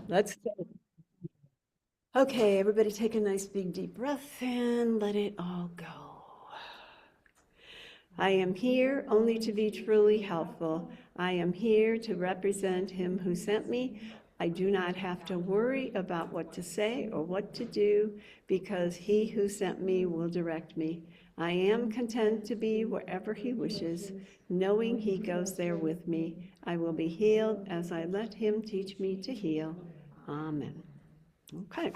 Let's Okay, everybody take a nice big deep breath and let it all go. I am here only to be truly helpful. I am here to represent him who sent me. I do not have to worry about what to say or what to do because he who sent me will direct me. I am content to be wherever he wishes, knowing he goes there with me. I will be healed as I let him teach me to heal. Amen. Okay.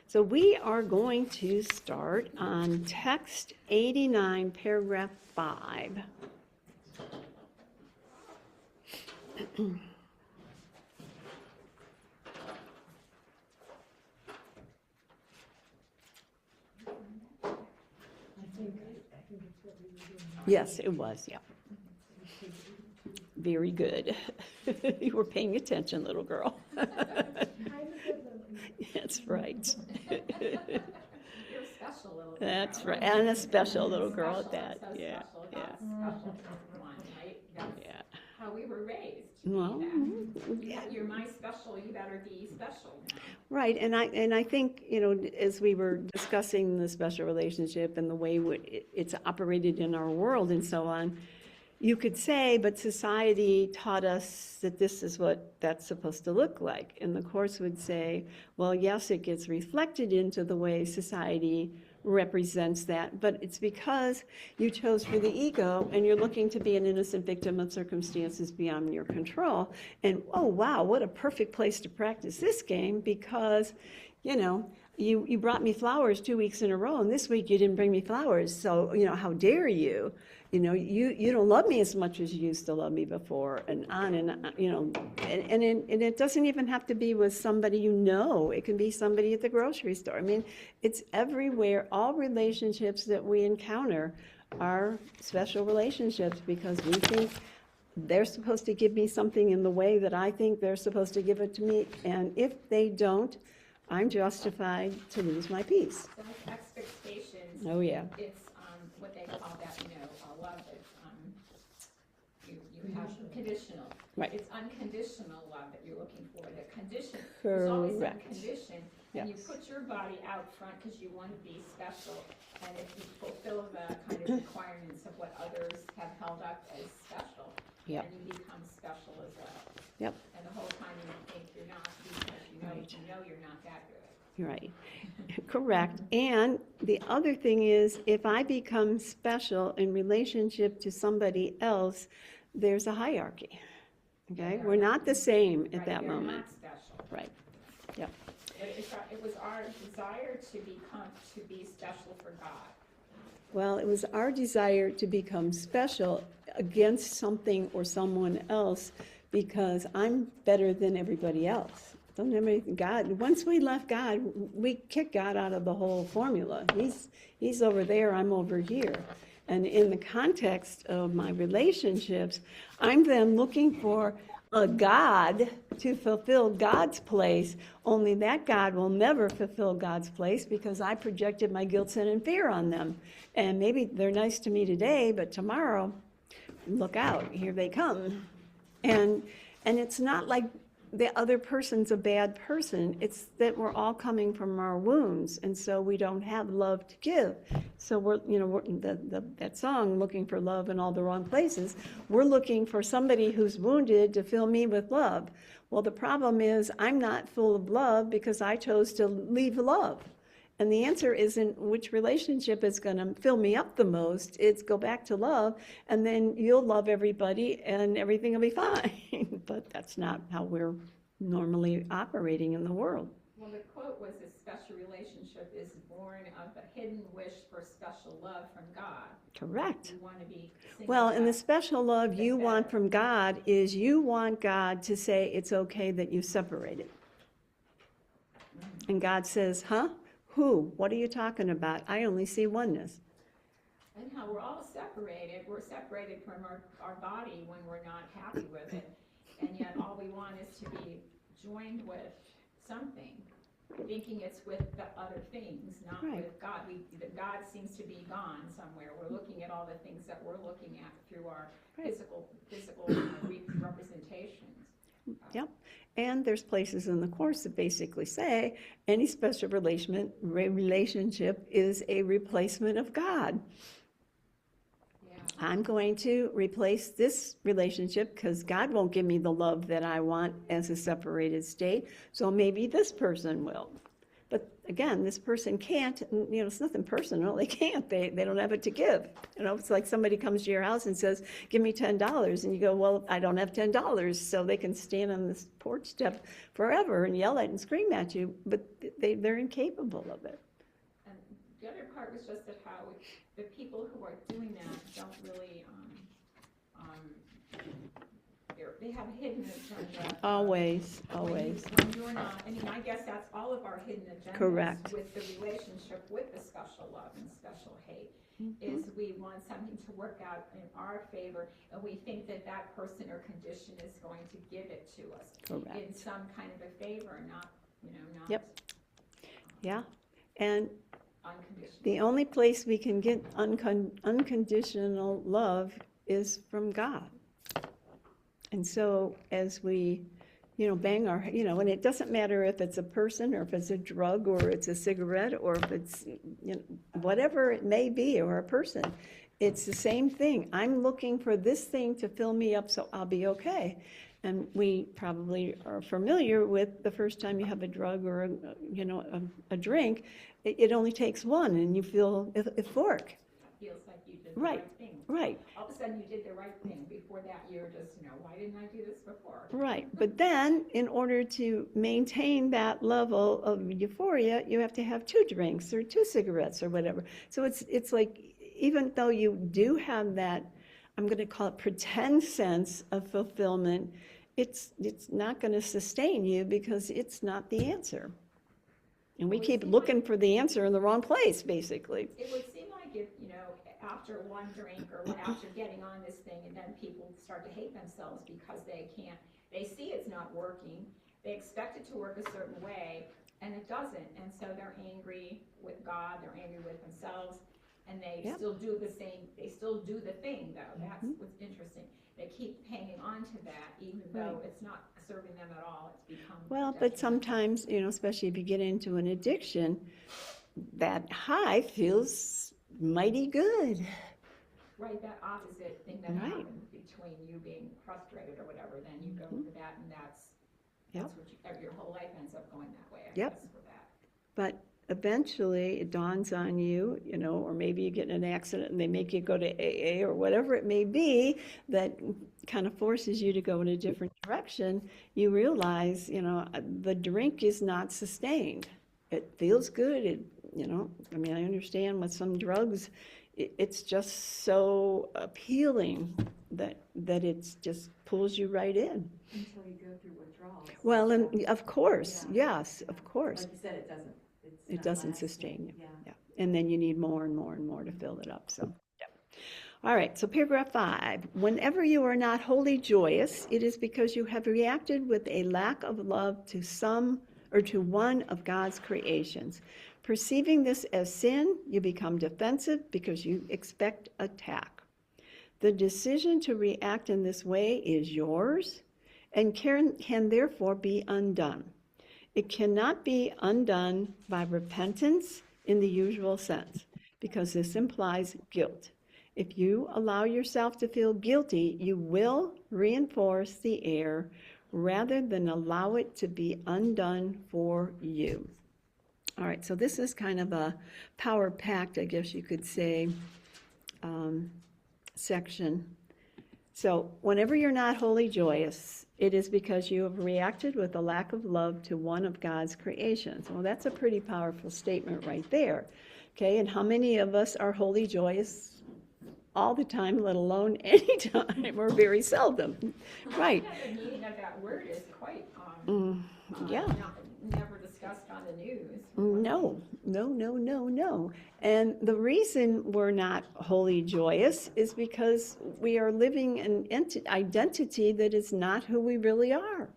So we are going to start on text 89, paragraph 5. Yes, it was, yeah. Very good. You were paying attention, little girl. That's right. You're special little girl. That's right, and a special little girl at that. So Yeah, special, yeah, special one, right? That's yeah. how we were raised. Well, Yeah, you're my special. You better be special now. right, and I think, you know, as we were discussing the special relationship and the way it's operated in our world and so on, you could say, but society taught us that this is what that's supposed to look like. And the Course would say, well, yes, it gets reflected into the way society represents that, but it's because you chose for the ego and you're looking to be an innocent victim of circumstances beyond your control. And oh, wow, what a perfect place to practice this game because, you know, you brought me flowers 2 weeks in a row, and this week you didn't bring me flowers. So, you know, how dare you? You know, you don't love me as much as you used to love me before, and on and on, you know, and it doesn't even have to be with somebody you know. It can be somebody at the grocery store. I mean, it's everywhere. All relationships that we encounter are special relationships because we think they're supposed to give me something in the way that I think they're supposed to give it to me, and if they don't, I'm justified to lose my peace. So it's expectations. Oh, yeah. It's what they call that, you know, love. It's you have conditional. Right. It's unconditional love that you're looking for. The condition is always some Correct. condition, and you put your body out front because you want to be special. And if you fulfill the kind of requirements of what others have held up as special, Yep. then you become special as well. Yep. And the whole time you think you're not because you know you're not that good. Right, correct. And the other thing is, if I become special in relationship to somebody else, there's a hierarchy. Okay, we're not the same at that You're moment. not special. Right. Yep. It was our desire to be special for God. Well, it was our desire to become special against something or someone else because I'm better than everybody else. Don't have anything. God, once we left God, we kicked God out of the whole formula. He's over there, I'm over here. And in the context of my relationships, I'm then looking for a God to fulfill God's place, only that God will never fulfill God's place because I projected my guilt, sin, and fear on them. And maybe they're nice to me today, but tomorrow, look out, here they come. And it's not like the other person's a bad person. It's that we're all coming from our wounds, and so we don't have love to give. So we're that song, looking for love in all the wrong places, we're looking for somebody who's wounded to fill me with love. Well, the problem is I'm not full of love because I chose to leave love. And the answer isn't which relationship is going to fill me up the most. It's go back to love, and then you'll love everybody, and everything will be fine. But that's not how we're normally operating in the world. Well, the quote was, "A special relationship is born of a hidden wish for special love from God." Correct. You want to be well, and the special love you want from God is you want God to say it's okay that you separated. And God says, huh? Who? What are you talking about? I only see oneness. And how we're all separated. We're separated from our body when we're not happy with it. And yet all we want is to be joined with something, thinking it's with the other things, not with God. God seems to be gone somewhere. We're looking at all the things that we're looking at through our physical representations. Yep. And there's places in the Course that basically say any special relationship is a replacement of God. Yeah. I'm going to replace this relationship because God won't give me the love that I want as a separated state, so maybe this person will. But again, this person can't, it's nothing personal, they can't, they don't have it to give. It's like somebody comes to your house and says, give me $10, and you go, well, I don't have $10, so they can stand on this porch step forever and yell at and scream at you, but they're incapable of it. And the other part was just that how the people who are doing that don't really, they have a hidden agenda. Always. When you're not, I guess that's all of our hidden agendas. Correct. With the relationship with the special love and special hate, is we want something to work out in our favor, and we think that that person or condition is going to give it to us. Correct. In some kind of a favor, not. Yep. Yeah, and Unconditional. the only place we can get unconditional love is from God. And so as we, bang our, and it doesn't matter if it's a person or if it's a drug or it's a cigarette or if it's, whatever it may be, or a person, it's the same thing. I'm looking for this thing to fill me up so I'll be okay. And we probably are familiar with the first time you have a drug or a drink, it only takes one and you feel euphoric. Feels like you did the right thing. Right. All of a sudden you did the right thing. Before that you're just, why didn't I do this before? Right. But then in order to maintain that level of euphoria, you have to have 2 drinks or 2 cigarettes or whatever. So it's like, even though you do have that, I'm going to call it pretend sense of fulfillment, it's not going to sustain you because it's not the answer. And we keep looking for the answer in the wrong place, basically. It would seem like if, after one drink or after getting on this thing, and then people start to hate themselves because they see it's not working, they expect it to work a certain way, and it doesn't, and so they're angry with God, they're angry with themselves, and they still do the thing, though. That's what's interesting. They keep hanging on to that, even though it's not serving them at all. It's become But sometimes, especially if you get into an addiction, that high feels mighty good. Right, that opposite thing that happens between you being frustrated or whatever, then you go to that, and that's what your whole life ends up going that way, I guess, for that. But eventually it dawns on you, or maybe you get in an accident and they make you go to AA or whatever it may be that kind of forces you to go in a different direction. You realize, the drink is not sustained. It feels good. I understand with some drugs, it's just so appealing that it just pulls you right in. Until you go through withdrawals. Well, and of course, yes, of course. Like you said, It doesn't sustain you. Yeah. And then you need more and more and more to fill it up. So, All right, so paragraph 5. Whenever you are not wholly joyous, it is because you have reacted with a lack of love to some or to one of God's creations. Perceiving this as sin, you become defensive because you expect attack. The decision to react in this way is yours and can therefore be undone. It cannot be undone by repentance in the usual sense, because this implies guilt. If you allow yourself to feel guilty, you will reinforce the error rather than allow it to be undone for you. All right, so this is kind of a power-packed, I guess you could say, section. So whenever you're not wholly joyous, it is because you have reacted with a lack of love to one of God's creations. Well, that's a pretty powerful statement right there. Okay, and how many of us are wholly joyous all the time, let alone anytime, or very seldom? Right. The meaning of that word is quite never discussed on the news. No. And the reason we're not wholly joyous is because we are living an identity that is not who we really are.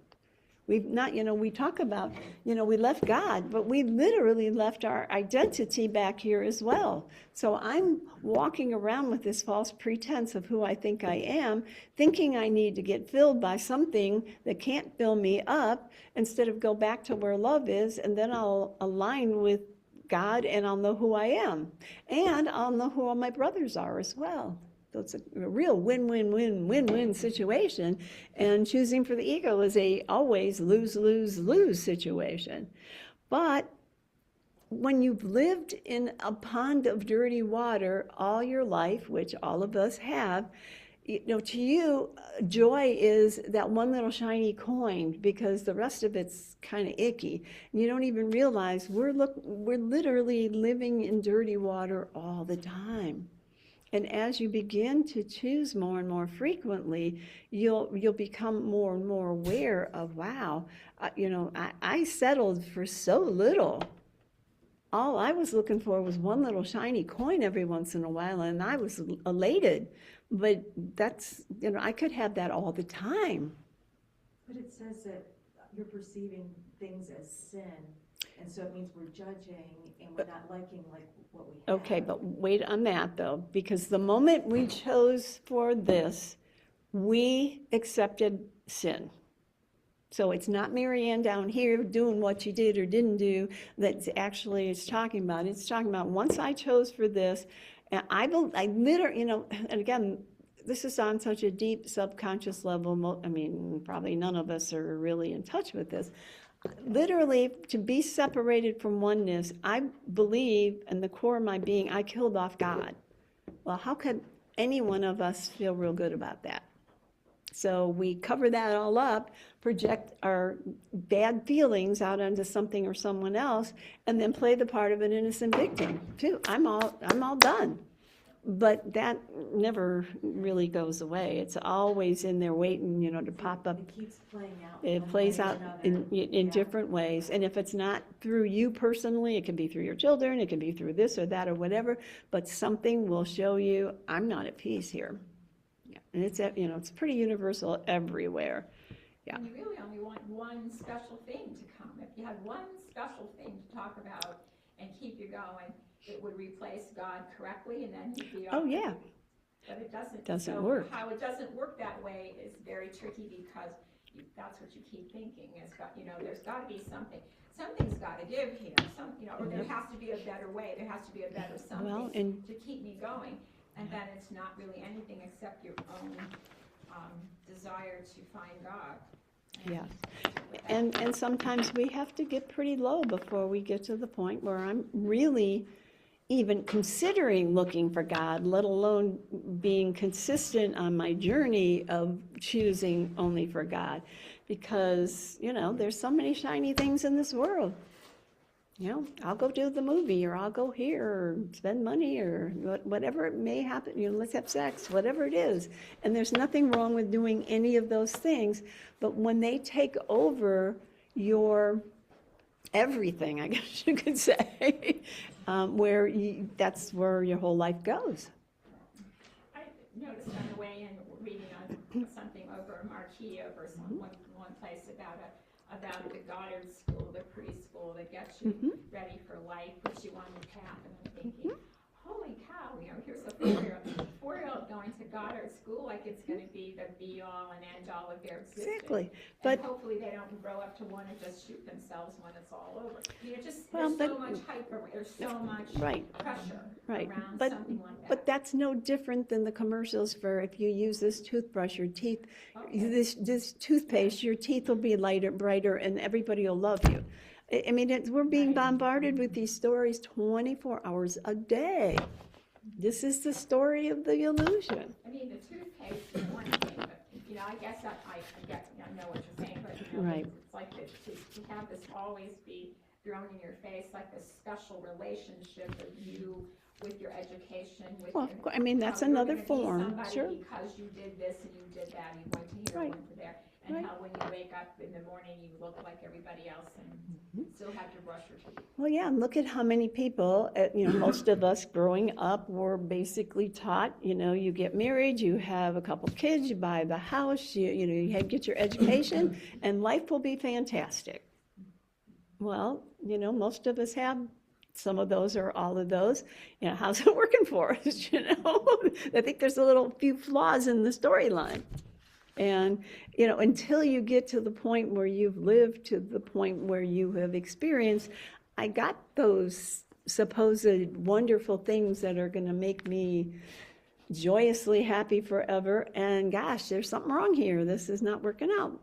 We've not, we talk about, we left God, but we literally left our identity back here as well. So I'm walking around with this false pretense of who I think I am, thinking I need to get filled by something that can't fill me up, instead of go back to where love is, and then I'll align with God, and I'll know who I am, and I'll know who all my brothers are as well. So it's a real win-win-win-win-win situation, and choosing for the ego is a always lose-lose-lose situation. But when you've lived in a pond of dirty water all your life, which all of us have, to you, joy is that one little shiny coin, because the rest of it's kind of icky. And you don't even realize we're literally living in dirty water all the time. And as you begin to choose more and more frequently, you'll become more and more aware of, wow, I settled for so little. All I was looking for was one little shiny coin every once in a while, and I was elated. But that's, I could have that all the time. But it says that you're perceiving things as sin, and so it means we're judging and we're not liking like what we have. Okay, but wait on that though, because the moment we chose for this, we accepted sin. So it's not Marianne down here doing what you did or didn't do that's actually it's talking about. It's talking about once I chose for this, and I literally, and again, this is on such a deep subconscious level. I mean, probably none of us are really in touch with this. Literally, to be separated from oneness, I believe in the core of my being, I killed off God. Well, how could any one of us feel real good about that? So we cover that all up, project our bad feelings out onto something or someone else, and then play the part of an innocent victim too. I'm all done. But that never really goes away. It's always in there waiting, to pop up. It keeps playing out. It plays out in different ways. And if it's not through you personally, it can be through your children, it can be through this or that or whatever, but something will show you, I'm not at peace here. Yeah. And it's pretty universal everywhere. Yeah. And you really only want one special thing to come. If you had one special thing to talk about and keep you going, it would replace God correctly, and then you'd be Oh, yeah. But it doesn't. Doesn't so work. How it doesn't work that way is very tricky, because that's what you keep thinking. There's got to be something. Something's got to give here. Or there has to be a better way. There has to be a better something to keep me going. And then it's not really anything except your own desire to find God. Yeah. And sometimes we have to get pretty low before we get to the point where I'm really even considering looking for God, let alone being consistent on my journey of choosing only for God. Because, there's so many shiny things in this world. I'll go do the movie, or I'll go here, or spend money, or whatever it may happen, let's have sex, whatever it is. And there's nothing wrong with doing any of those things, but when they take over your everything, I guess you could say, that's where your whole life goes. I noticed on the way in, reading on something over a marquee over one place about the Goddard School, the preschool that gets you ready for life, puts you on the path, and I'm thinking, holy cow, here's a 4-year-old going to Goddard School like it's going to be the be-all and end-all of their existence. Exactly. But hopefully they don't grow up to want to just shoot themselves when it's all over. There's so much hype, there's so much pressure around something like that. But that's no different than the commercials for if you use this toothbrush, your teeth, this toothpaste, your teeth will be lighter, brighter, and everybody will love you. I mean, we're being bombarded with these stories 24 hours a day. This is the story of the illusion. I mean, the toothpaste is one thing, but, I guess I know what you're saying, but, Right. It's like to have this always be thrown in your face, like this special relationship of you with your education, with That's how you're another gonna be form, somebody sure. because you did this and you did that, you went to here, Right. went to there. and Right. how when you wake up in the morning, you look like everybody else and still have to brush your teeth. Well, yeah, and look at how many people, most of us growing up were basically taught, you get married, you have a couple kids, you buy the house, you get your education, and life will be fantastic. Well, most of us have some of those or all of those. How's it working for us? I think there's a few flaws in the storyline. And, until you get to the point where you've lived, to the point where you have experienced, I got those supposed wonderful things that are going to make me joyously happy forever. And gosh, there's something wrong here. This is not working out.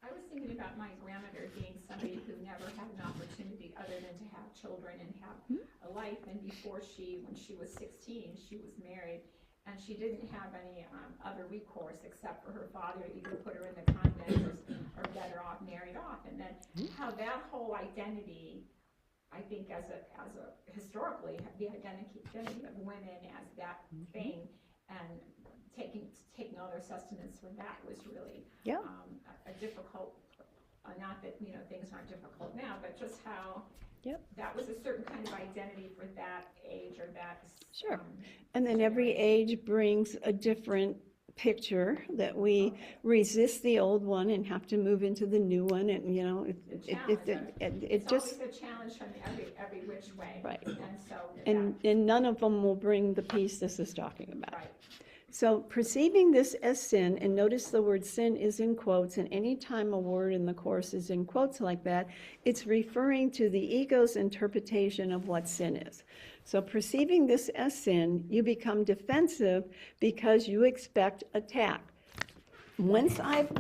I was thinking about my grandmother being somebody who never had an opportunity other than to have children and have a life. And before when she was 16, she was married. And she didn't have any other recourse except for her father to either put her in the convent or get her off, married off. And then how that whole identity, I think as a historically, the identity of women as that thing, and taking all their sustenance from that was really a difficult, not that, things aren't difficult now, but just how that was a certain kind of identity for that age or that. Sure. And then every age brings a different picture that we resist the old one and have to move into the new one. And, It's just. always a challenge from every which way. Right. And so. And none of them will bring the peace this is talking about. Right. So perceiving this as sin, and notice the word sin is in quotes, and any time a word in the Course is in quotes like that, it's referring to the ego's interpretation of what sin is. So perceiving this as sin, you become defensive because you expect attack. Once I've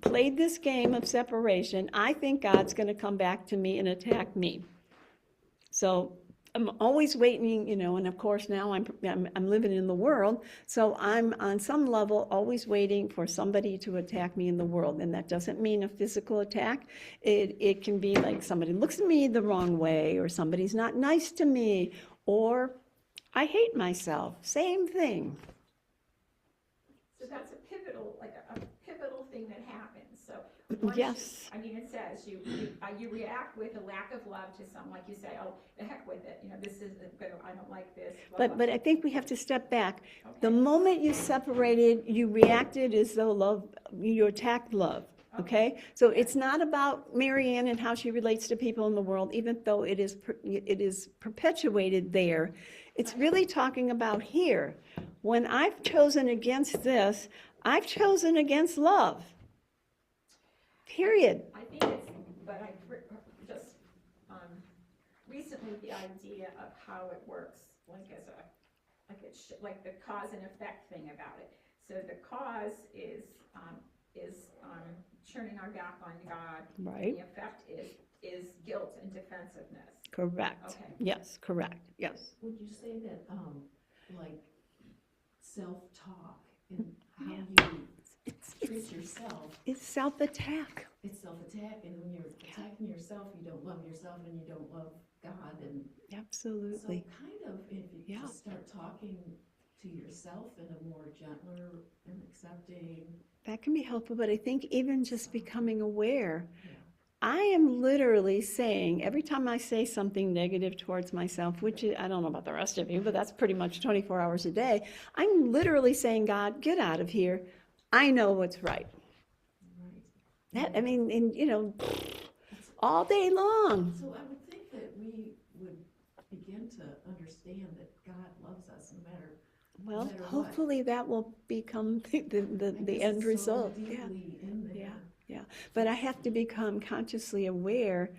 played this game of separation, I think God's going to come back to me and attack me. So I'm always waiting, and of course now I'm living in the world, so I'm on some level always waiting for somebody to attack me in the world, and that doesn't mean a physical attack. It can be like somebody looks at me the wrong way, or somebody's not nice to me, or I hate myself. Same thing. So that's a pivotal thing that happens. So Yes. it says you react with a lack of love to someone, like you say, oh, the heck with it, this isn't good, I don't like this. Blah, blah. But I think we have to step back. Okay. The moment you separated, you reacted as though you attacked love. Okay? So it's not about Marianne and how she relates to people in the world, even though it is perpetuated there. It's really talking about here. When I've chosen against this, I've chosen against love. Period. I think but I just recently the idea of how it works, like the cause and effect thing about it. So the cause is turning our back on God. Right. The effect is guilt and defensiveness. Correct. Okay. Yes, correct. Yes. Would you say that, like, self-talk and how you treat yourself, It's self-attack. it's self-attack, and when you're attacking yourself, you don't love yourself and you don't love God, and Absolutely. so kind of if you Yeah. just start talking to yourself in a more gentler and accepting. That can be helpful, but I think even just becoming aware, Yeah. I am literally saying, every time I say something negative towards myself, which I don't know about the rest of you, but that's pretty much 24 hours a day, I'm literally saying, God, get out of here. I know what's right. Right. All day long. So I would think that we would begin to understand that God loves us no matter. Well, matter what. hopefully that will become I the guess end it's result. So deeply in there. Yeah. But I have to become consciously aware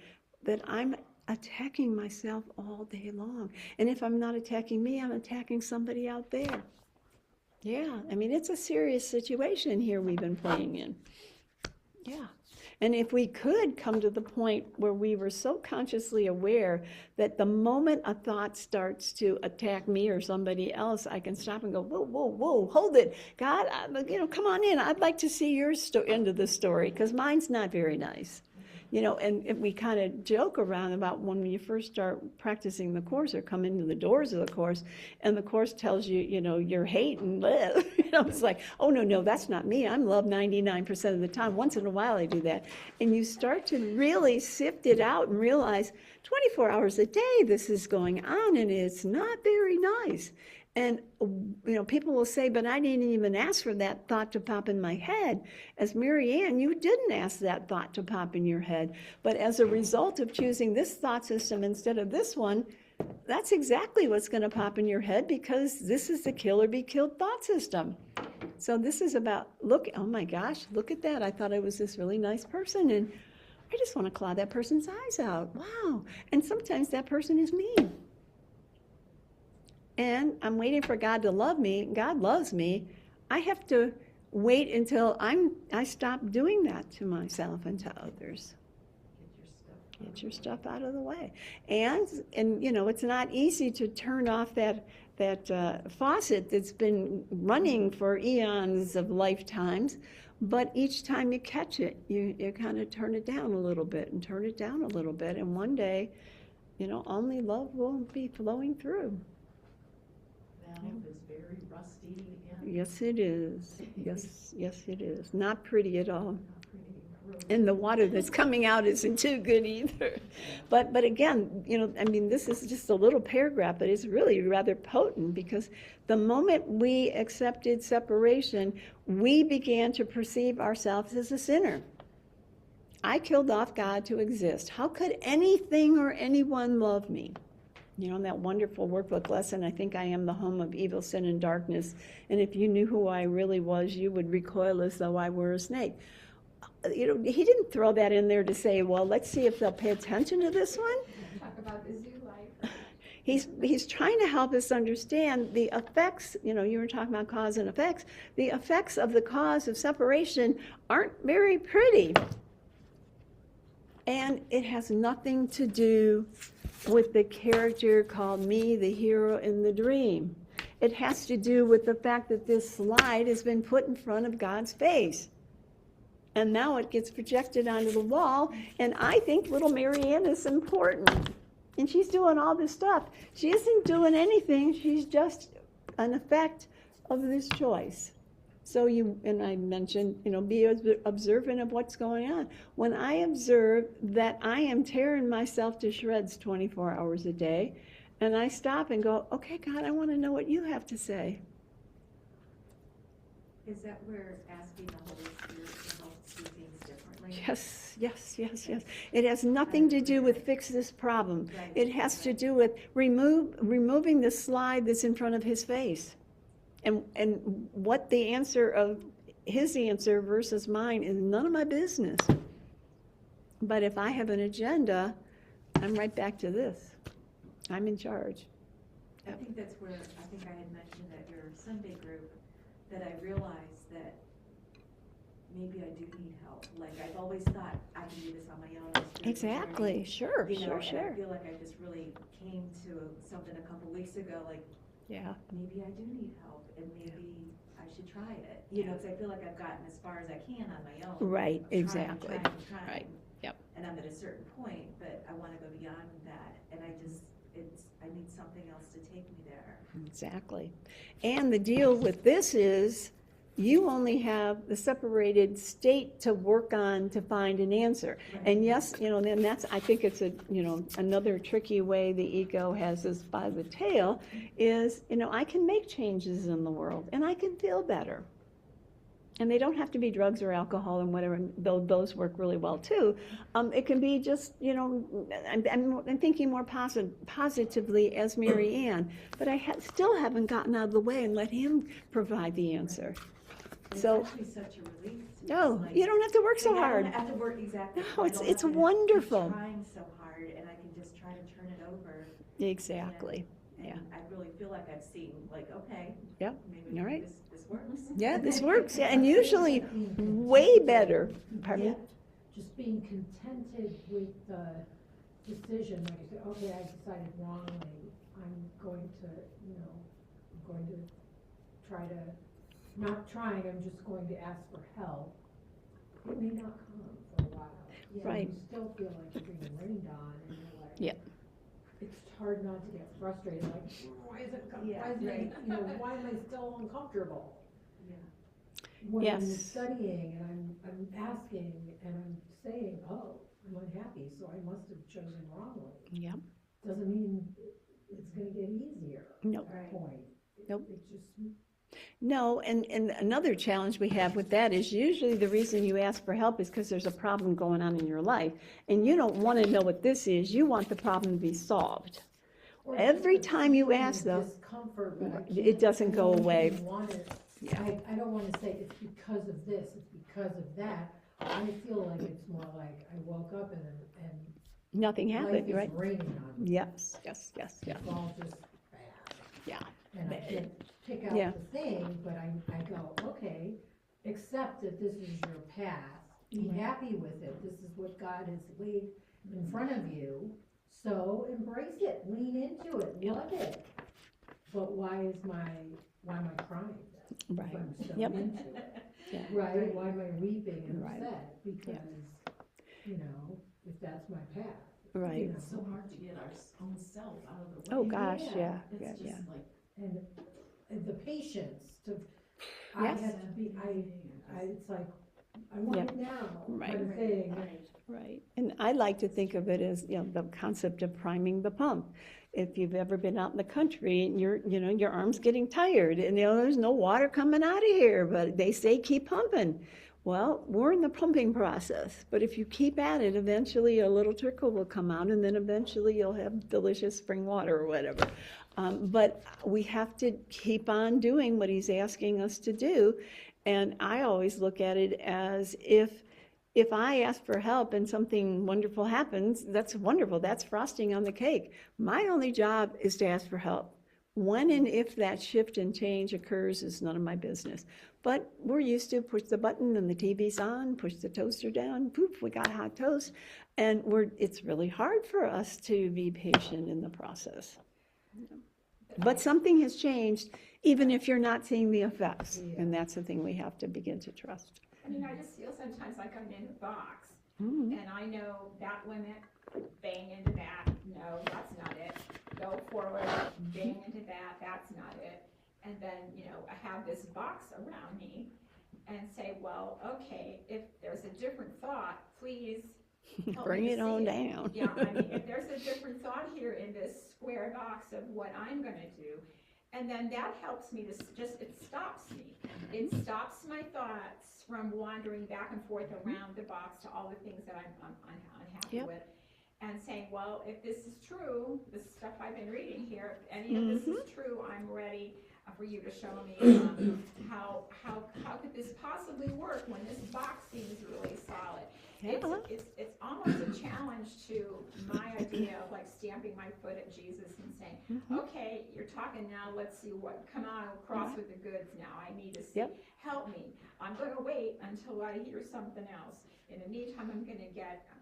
that I'm attacking myself all day long. And if I'm not attacking me, I'm attacking somebody out there. Yeah, it's a serious situation here we've been playing in. Yeah. And if we could come to the point where we were so consciously aware that the moment a thought starts to attack me or somebody else, I can stop and go, whoa, whoa, whoa, hold it. God, come on in. I'd like to see your end of the story, because mine's not very nice. You know, and we kind of joke around about when you first start practicing the Course or come into the doors of the Course, and the Course tells you, you know, you're hate and live. You know, it's like, oh, no, that's not me. I'm love 99% of the time. Once in a while I do that. And you start to really sift it out and realize 24 hours a day this is going on, and it's not very nice. And, you know, people will say, but I didn't even ask for that thought to pop in my head. As Mary Ann, you didn't ask that thought to pop in your head. But as a result of choosing this thought system instead of this one, that's exactly what's going to pop in your head, because this is the kill or be killed thought system. So this is about, look, oh my gosh, look at that. I thought I was this really nice person, and I just want to claw that person's eyes out. Wow. And sometimes that person is mean. And I'm waiting for God to love me. God loves me. I have to wait until I stop doing that to myself and to others. Get your stuff out of the way. And you know, it's not easy to turn off that faucet that's been running for eons of lifetimes. But each time you catch it, you kind of turn it down a little bit and turn it down a little bit. And one day, you know, only love will be flowing through. Valve is very rusty and Yes, it is. Yes, it is. Not pretty at all. not pretty. And the water that's coming out isn't too good either. But again, you know, I mean, this is just a little paragraph, but it's really rather potent, because the moment we accepted separation, we began to perceive ourselves as a sinner. I killed off God to exist. How could anything or anyone love me? You know, in that wonderful workbook lesson, I think I am the home of evil, sin, and darkness. And if you knew who I really was, you would recoil as though I were a snake. You know, he didn't throw that in there to say, well, let's see if they'll pay attention to this one. Talk about the zoo life. He's trying to help us understand the effects. You know, you were talking about cause and effects. The effects of the cause of separation aren't very pretty. And it has nothing to do with the character called me, the hero in the dream. It has to do with the fact that this slide has been put in front of God's face. And now it gets projected onto the wall, and I think little Mary Ann is important. And she's doing all this stuff. She isn't doing anything, she's just an effect of this choice. So and I mentioned, you know, be observant of what's going on. When I observe that I am tearing myself to shreds 24 hours a day, and I stop and go, okay, God, I want to know what you have to say. Is that where asking the Holy Spirit to help see things differently? Yes. It has nothing to do with fix this problem. Right. It has to do with removing the slide that's in front of his face. And what the answer of his answer versus mine is none of my business. But if I have an agenda, I'm right back to this. I'm in charge. I think that's where, I think I had mentioned at your Sunday group, that I realized that maybe I do need help. Like, I've always thought I can do this on my own. Exactly, sure. And I feel like I just really came to something a couple weeks ago, like, Yeah. maybe I do need help, and maybe I should try it. You know, because I feel like I've gotten as far as I can on my own. Right, Trying, exactly. trying. Right, yep. And I'm at a certain point, but I want to go beyond that, and I need something else to take me there. Exactly. And the deal with this is you only have the separated state to work on to find an answer. Right. And yes, you know, then that's, I think it's another tricky way the ego has us by the tail is, you know, I can make changes in the world and I can feel better. And they don't have to be drugs or alcohol and whatever, though those work really well too. It can be just, you know, I'm thinking more positively as Mary Ann, but I still haven't gotten out of the way and let him provide the answer. It's So, actually such a relief. no, you don't have to work so I hard. don't have to work, exactly. No, I it's don't have to wonderful. keep trying so hard, and I can just try to turn it over. Exactly. And Yeah. I really feel like I've seen, like, okay. Yep. Maybe All right. this works. Yeah, this works, yeah, and usually way better. Pardon me? Just being contented with the decision, when you say, okay, I decided wrongly, I'm going to try to, not trying, I'm just going to ask for help. It may not come for a while. you know, Right. you still feel like you're being rained on, and you're like. Yeah. It's hard not to get frustrated, like, why is it, Yeah, why is right. it, you know, why am I still uncomfortable? Yeah. When I'm Yes. studying and I'm asking and I'm saying, oh, I'm unhappy, so I must have chosen wrongly. Yep. Doesn't mean it's gonna get easier Nope. at that point. Nope. It just, No, and another challenge we have with that is usually the reason you ask for help is because there's a problem going on in your life. And you don't want to know what this is, you want the problem to be solved. or Every just a time you feeling ask, of though, discomfort, but I it can't- doesn't I go don't away. even wanna- Yeah. I don't wanna say it's because of this, it's because of that. I feel like it's more like I woke up and Nothing life happened, is right? raining on me. Yes, yes, yes, yeah, It's all just bad. yeah. And I can't pick out Yeah. the thing, but I go, okay, accept that this is your path. Be happy with it. This is what God has laid in front of you. So embrace it, lean into it, Yep. love it. But why am I crying then? Right. If I'm so Yep. into it, Yeah. right? Why am I weeping and Right. upset? Because, you know, if that's my path. Right. you know. It's so hard to get our own self out of the way. Oh, gosh, yeah, It's yeah, just yeah. like, And the patience to, I Yes. have to be, it's like, I want Yeah. it now, Right. kind of thing. Right, and I like to think of it as, the concept of priming the pump. If you've ever been out in the country and your arm's getting tired and, there's no water coming out of here, but they say keep pumping. Well, we're in the pumping process, but if you keep at it, eventually a little trickle will come out and then eventually you'll have delicious spring water or whatever. But we have to keep on doing what he's asking us to do. And I always look at it as if I ask for help and something wonderful happens, that's wonderful. That's frosting on the cake. My only job is to ask for help. When and if that shift and change occurs is none of my business. But we're used to push the button and the TV's on, push the toaster down, poof, we got hot toast. And it's really hard for us to be patient in the process. But something has changed, even if you're not seeing the effects. And that's the thing we have to begin to trust. I mean, I just feel sometimes like I'm in a box, Mhm. and I know that limit, bang into that, no, that's not it. Go forward, bang into that, that's not it. And then, I have this box around me and say, well, okay, if there's a different thought, please help me Bring to it see on down. Yeah, I mean, if there's a different thought here in this square box of what I'm gonna do, and then that helps me to it stops me. It stops my thoughts from wandering back and forth around the box to all the things that I'm unhappy Yep. with. And saying, well, if this is true, this stuff I've been reading here, if any of this is true, I'm ready for you to show me how could this possibly work when this box seems really solid. Yeah. It's almost a challenge to my idea of like stamping my foot at Jesus and saying, okay, you're talking now, let's see come on across with the goods now. I need to see, Yep. help me. I'm gonna wait until I hear something else. In the meantime, I'm gonna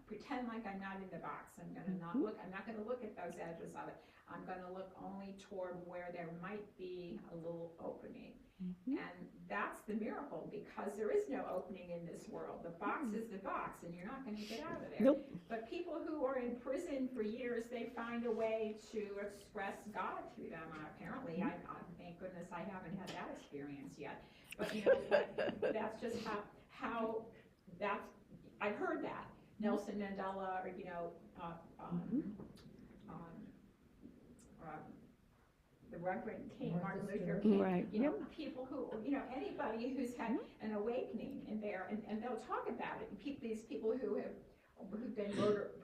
pretend like I'm not in the box. I'm not gonna look at those edges of it. I'm gonna look only toward where there might be a little opening. And that's the miracle, because there is no opening in this world. The box is the box, and you're not gonna get out of there. Nope. But people who are in prison for years, they find a way to express God through them. Apparently, I thank goodness I haven't had that experience yet. But that's just how I've heard that. Nelson Mandela, or the Reverend King, Martin Luther King, Right. people who, anybody who's had an awakening in there, and they'll talk about it. These people who've been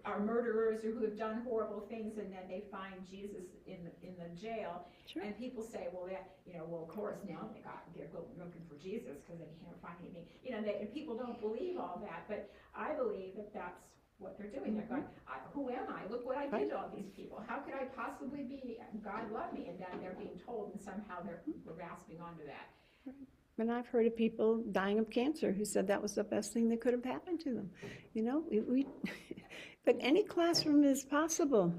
are murderers or who have done horrible things, and then they find Jesus in the jail. Sure. And people say, well, of course now they're looking for Jesus because they can't find anything. And people don't believe all that, but I believe that that's what they're doing. They're going, who am I? Look what I did to all these people. How could I possibly be, God love me? And then they're being told, and somehow they're grasping onto that. And I've heard of people dying of cancer who said that was the best thing that could have happened to them. But any classroom is possible.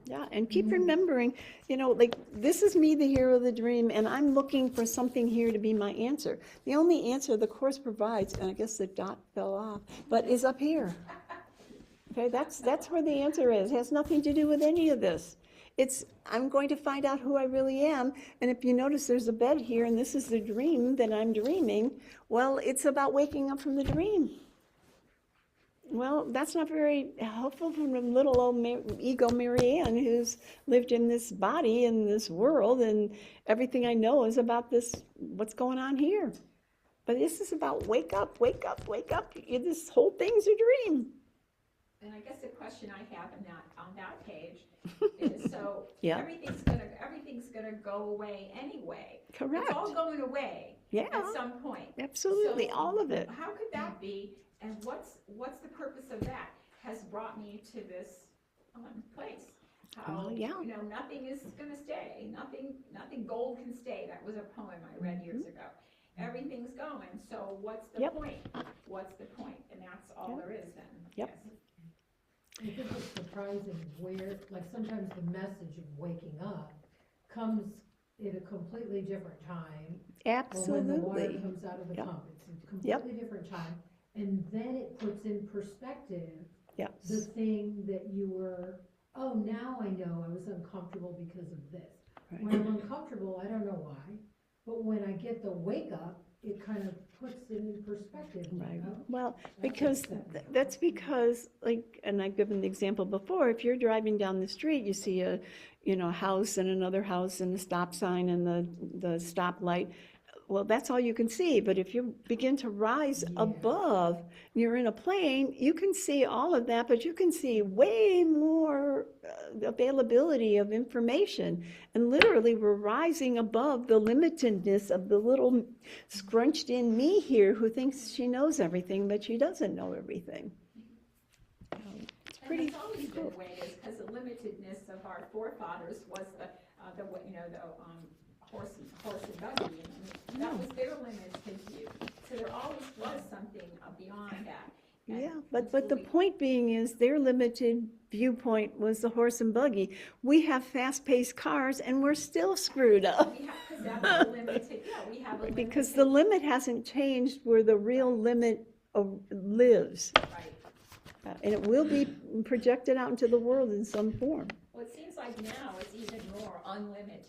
Yeah, and keep remembering, like, this is me, the hero of the dream, and I'm looking for something here to be my answer. The only answer the Course provides, and I guess the dot fell off, but is up here. Okay, that's where the answer is. It has nothing to do with any of this. It's, I'm going to find out who I really am, and if you notice there's a bed here and this is the dream that I'm dreaming, well, it's about waking up from the dream. Well, that's not very helpful from little old ego Marianne who's lived in this body in this world, and everything I know is about this, what's going on here. But this is about wake up, wake up, wake up. This whole thing's a dream. And I guess the question I have on that page is, so Yeah. everything's gonna go away anyway. Correct. It's all going away Yeah, at some point. absolutely, So all of it. How could that be? And what's the purpose of that? Has brought me to this place. How, Well, yeah. nothing is gonna stay. Nothing gold can stay. That was a poem I read years ago. Everything's going. So what's the Yep. point? What's the point? And that's all Yep. there is then. Yep. Yes. I think it's surprising where, like, sometimes the message of waking up comes at a completely different time. Or when the water Absolutely. comes out of the Yep. pump, it's a Yep. completely different time. And then it puts in perspective the Yes. thing that you were, oh, now I know I was uncomfortable because of this. Right. When I'm uncomfortable, I don't know why, but when I get the wake up, it kind of puts it in perspective. you Right. know? Well, That because makes sense. that's because, like, and I've given the example before, if you're driving down the street, you see a, house and another house and a stop sign and the stoplight. Well, that's all you can see. But if you begin to rise Yeah. above, you're in a plane, you can see all of that, but you can see way more availability of information. And literally, we're rising above the limitedness of the little scrunched in me here who thinks she knows everything, but she doesn't know everything. It's And pretty it's always cool. been the way it is, because the limitedness of our forefathers was the horse and buggy, and that was their limited view. So there always was something beyond that. And Yeah, but the until we- point being is their limited viewpoint was the horse and buggy. We have fast-paced cars and we're still screwed up. We have, because that's the limited, we have a limited. Because the limit hasn't changed where the real limit lives. Right. And it will be projected out into the world in some form. Well, it seems like now it's even more unlimited,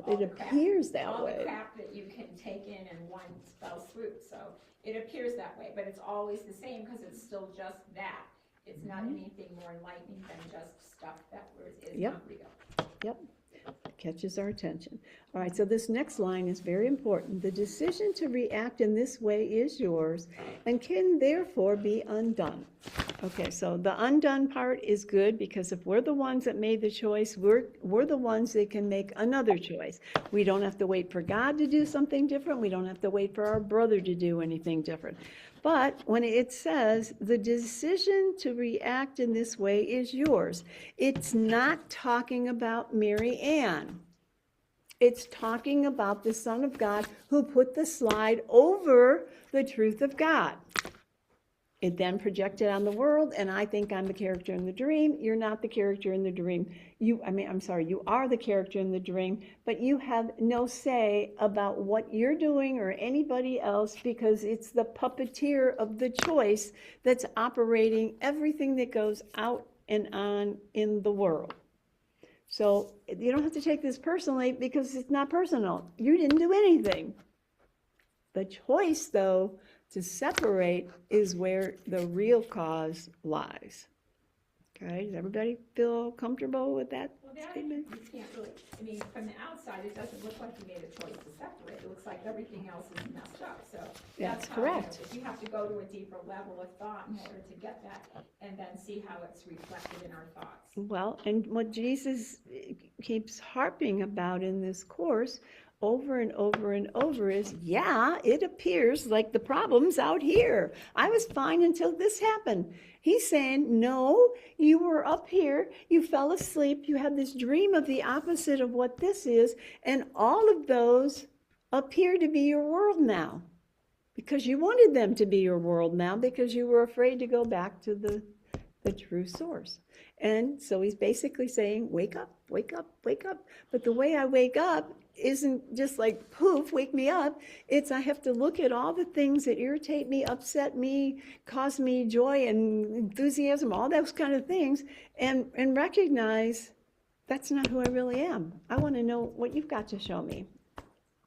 It appears that all way. the crap that you can take in one fell swoop. So it appears that way, but it's always the same because it's still just that. It's not anything more enlightening than just stuff that is Yep. not real. Yep, catches our attention. All right, so this next line is very important. The decision to react in this way is yours and can therefore be undone. Okay, so the undone part is good because if we're the ones that made the choice, we're the ones that can make another choice. We don't have to wait for God to do something different. We don't have to wait for our brother to do anything different. But when it says the decision to react in this way is yours, it's not talking about Mary Ann. It's talking about the Son of God who put the slide over the truth of God. It then projected on the world, and I think I'm the character in the dream. You're not the character in the dream. You are the character in the dream, but you have no say about what you're doing or anybody else because it's the puppeteer of the choice that's operating everything that goes out and on in the world. So you don't have to take this personally because it's not personal. You didn't do anything. The choice, though, to separate is where the real cause lies. Okay, does everybody feel comfortable with that Well, that, statement? you can't really, from the outside, it doesn't look like you made a choice to separate. It looks like everything else is messed up, so. That's how, correct. You have to go to a deeper level of thought in order to get that, and then see how it's reflected in our thoughts. Well, and what Jesus keeps harping about in this course over and over and over is, yeah, it appears like the problem's out here. I was fine until this happened. He's saying, no, you were up here, you fell asleep, you had this dream of the opposite of what this is, and all of those appear to be your world now. Because you wanted them to be your world now because you were afraid to go back to the the true source. And so he's basically saying, wake up, wake up, wake up. But the way I wake up isn't just like, poof, wake me up. It's I have to look at all the things that irritate me, upset me, cause me joy and enthusiasm, all those kind of things, and recognize that's not who I really am. I want to know what you've got to show me.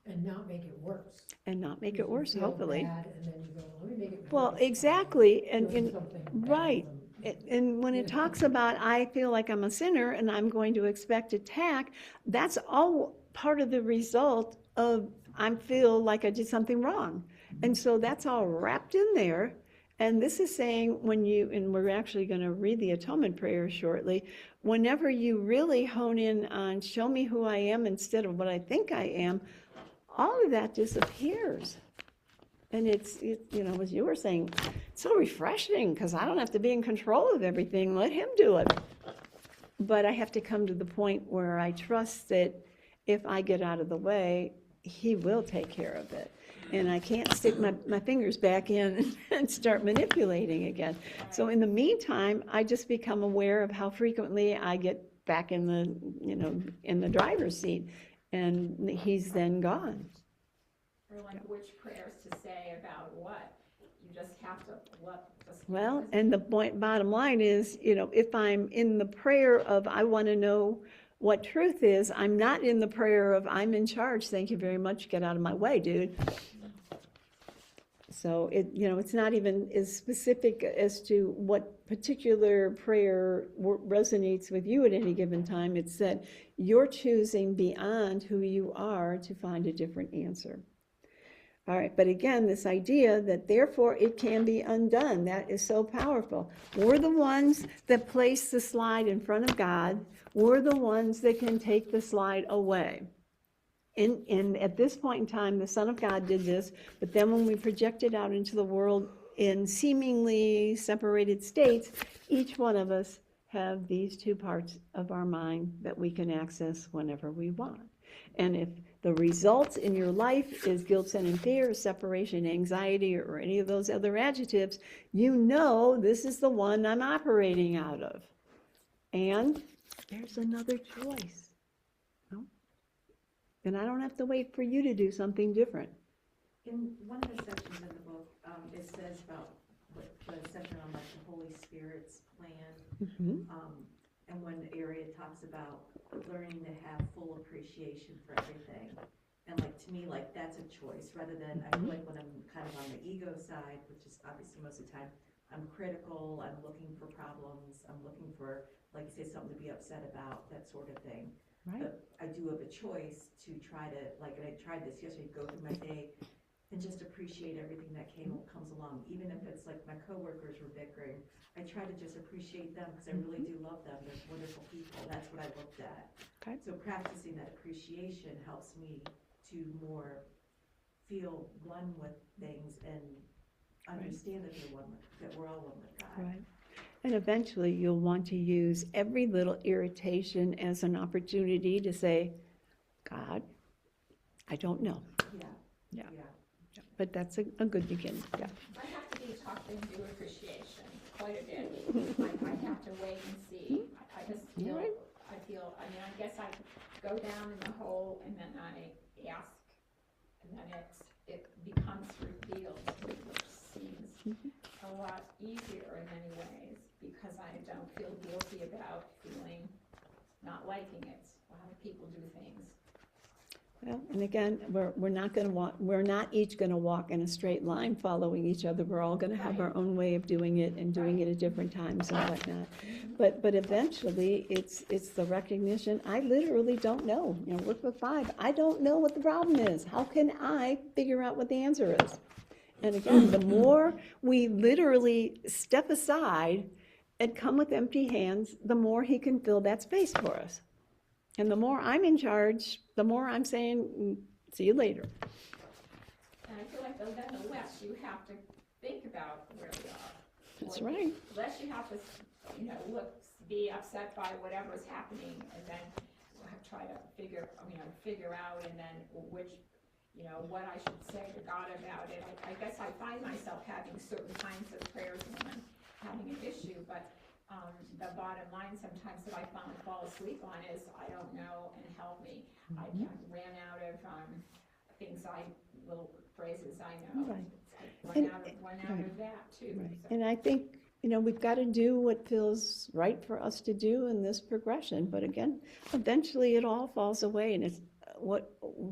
And not make it worse. And not make You it worse, feel hopefully. bad, and then you go, let me make it worse. Well, by exactly, and doing something bad right. from- And when it talks about, I feel like I'm a sinner and I'm going to expect attack, that's all part of the result of I feel like I did something wrong. And so that's all wrapped in there. And this is saying when you, and we're actually going to read the atonement prayer shortly, whenever you really hone in on show me who I am instead of what I think I am, all of that disappears. And it's, as you were saying, it's so refreshing because I don't have to be in control of everything. Let him do it. But I have to come to the point where I trust that if I get out of the way, he will take care of it. And I can't stick my fingers back in and start manipulating again. So in the meantime, I just become aware of how frequently I get back in the driver's seat, and he's then gone. Or like which prayers to say about what. You just have to Well, and the bottom line is, if I'm in the prayer of I want to know what truth is, I'm not in the prayer of I'm in charge, thank you very much, get out of my way, dude. So it's not even as specific as to what particular prayer resonates with you at any given time. It's that you're choosing beyond who you are to find a different answer. All right, but again, this idea that therefore it can be undone, that is so powerful. We're the ones that place the slide in front of God. We're the ones that can take the slide away. And at this point in time, the Son of God did this, but then when we project it out into the world in seemingly separated states, each one of us have these two parts of our mind that we can access whenever we want. And if the results in your life is guilt, sin, and fear, separation, anxiety, or any of those other adjectives, this is the one I'm operating out of. And there's another choice. No? And I don't have to wait for you to do something different. In one of the sections in the book, it says about the section on like the Holy Spirit's plan. Mm-hmm. And one area talks about learning to have full appreciation for everything. And like to me, like that's a choice rather than, I feel like when I'm kind of on the ego side, which is obviously most of the time, I'm critical, I'm looking for problems, I'm looking for, like you say, something to be upset about, that sort of thing. Right. But I do have a choice to try to, like, and I tried this yesterday, go through my day and just appreciate everything that comes along, even if it's like my coworkers were bickering. I try to just appreciate them because I really do love them. They're wonderful people. That's what I looked at. Okay. So practicing that appreciation helps me to more feel one with things and understand that that we're all one with God. Right. And eventually you'll want to use every little irritation as an opportunity to say, God, I don't know. Yeah. Yeah. But that's a good beginning. Yeah. I have to be talked into appreciation quite a bit. I have to wait and see. I just feel, Right. I guess I go down in the hole and then I ask, and then it becomes revealed, which seems a lot easier in many ways because I don't feel guilty about not liking it. How people do things. Well, and again, we're not each going to walk in a straight line following each other. We're all going to have our own way of doing it and doing it at different times and whatnot. But eventually, it's the recognition. I literally don't know. Work with 5. I don't know what the problem is. How can I figure out what the answer is? And again, the more we literally step aside and come with empty hands, the more he can fill that space for us. And the more I'm in charge, the more I'm saying, see you later. And I feel like then the less you have to think about where we are. That's right. The less you have to, be upset by whatever's happening and then try to figure out and then what I should say to God about it. I guess I find myself having certain kinds of prayers when I'm having an issue, but the bottom line sometimes that I fall asleep on is, I don't know, and help me. I ran out of, little phrases I know. Right. I And- run out right. of that too. Right. So. And I think, we've got to do what feels right for us to do in this progression. But again, eventually it all falls away and it's,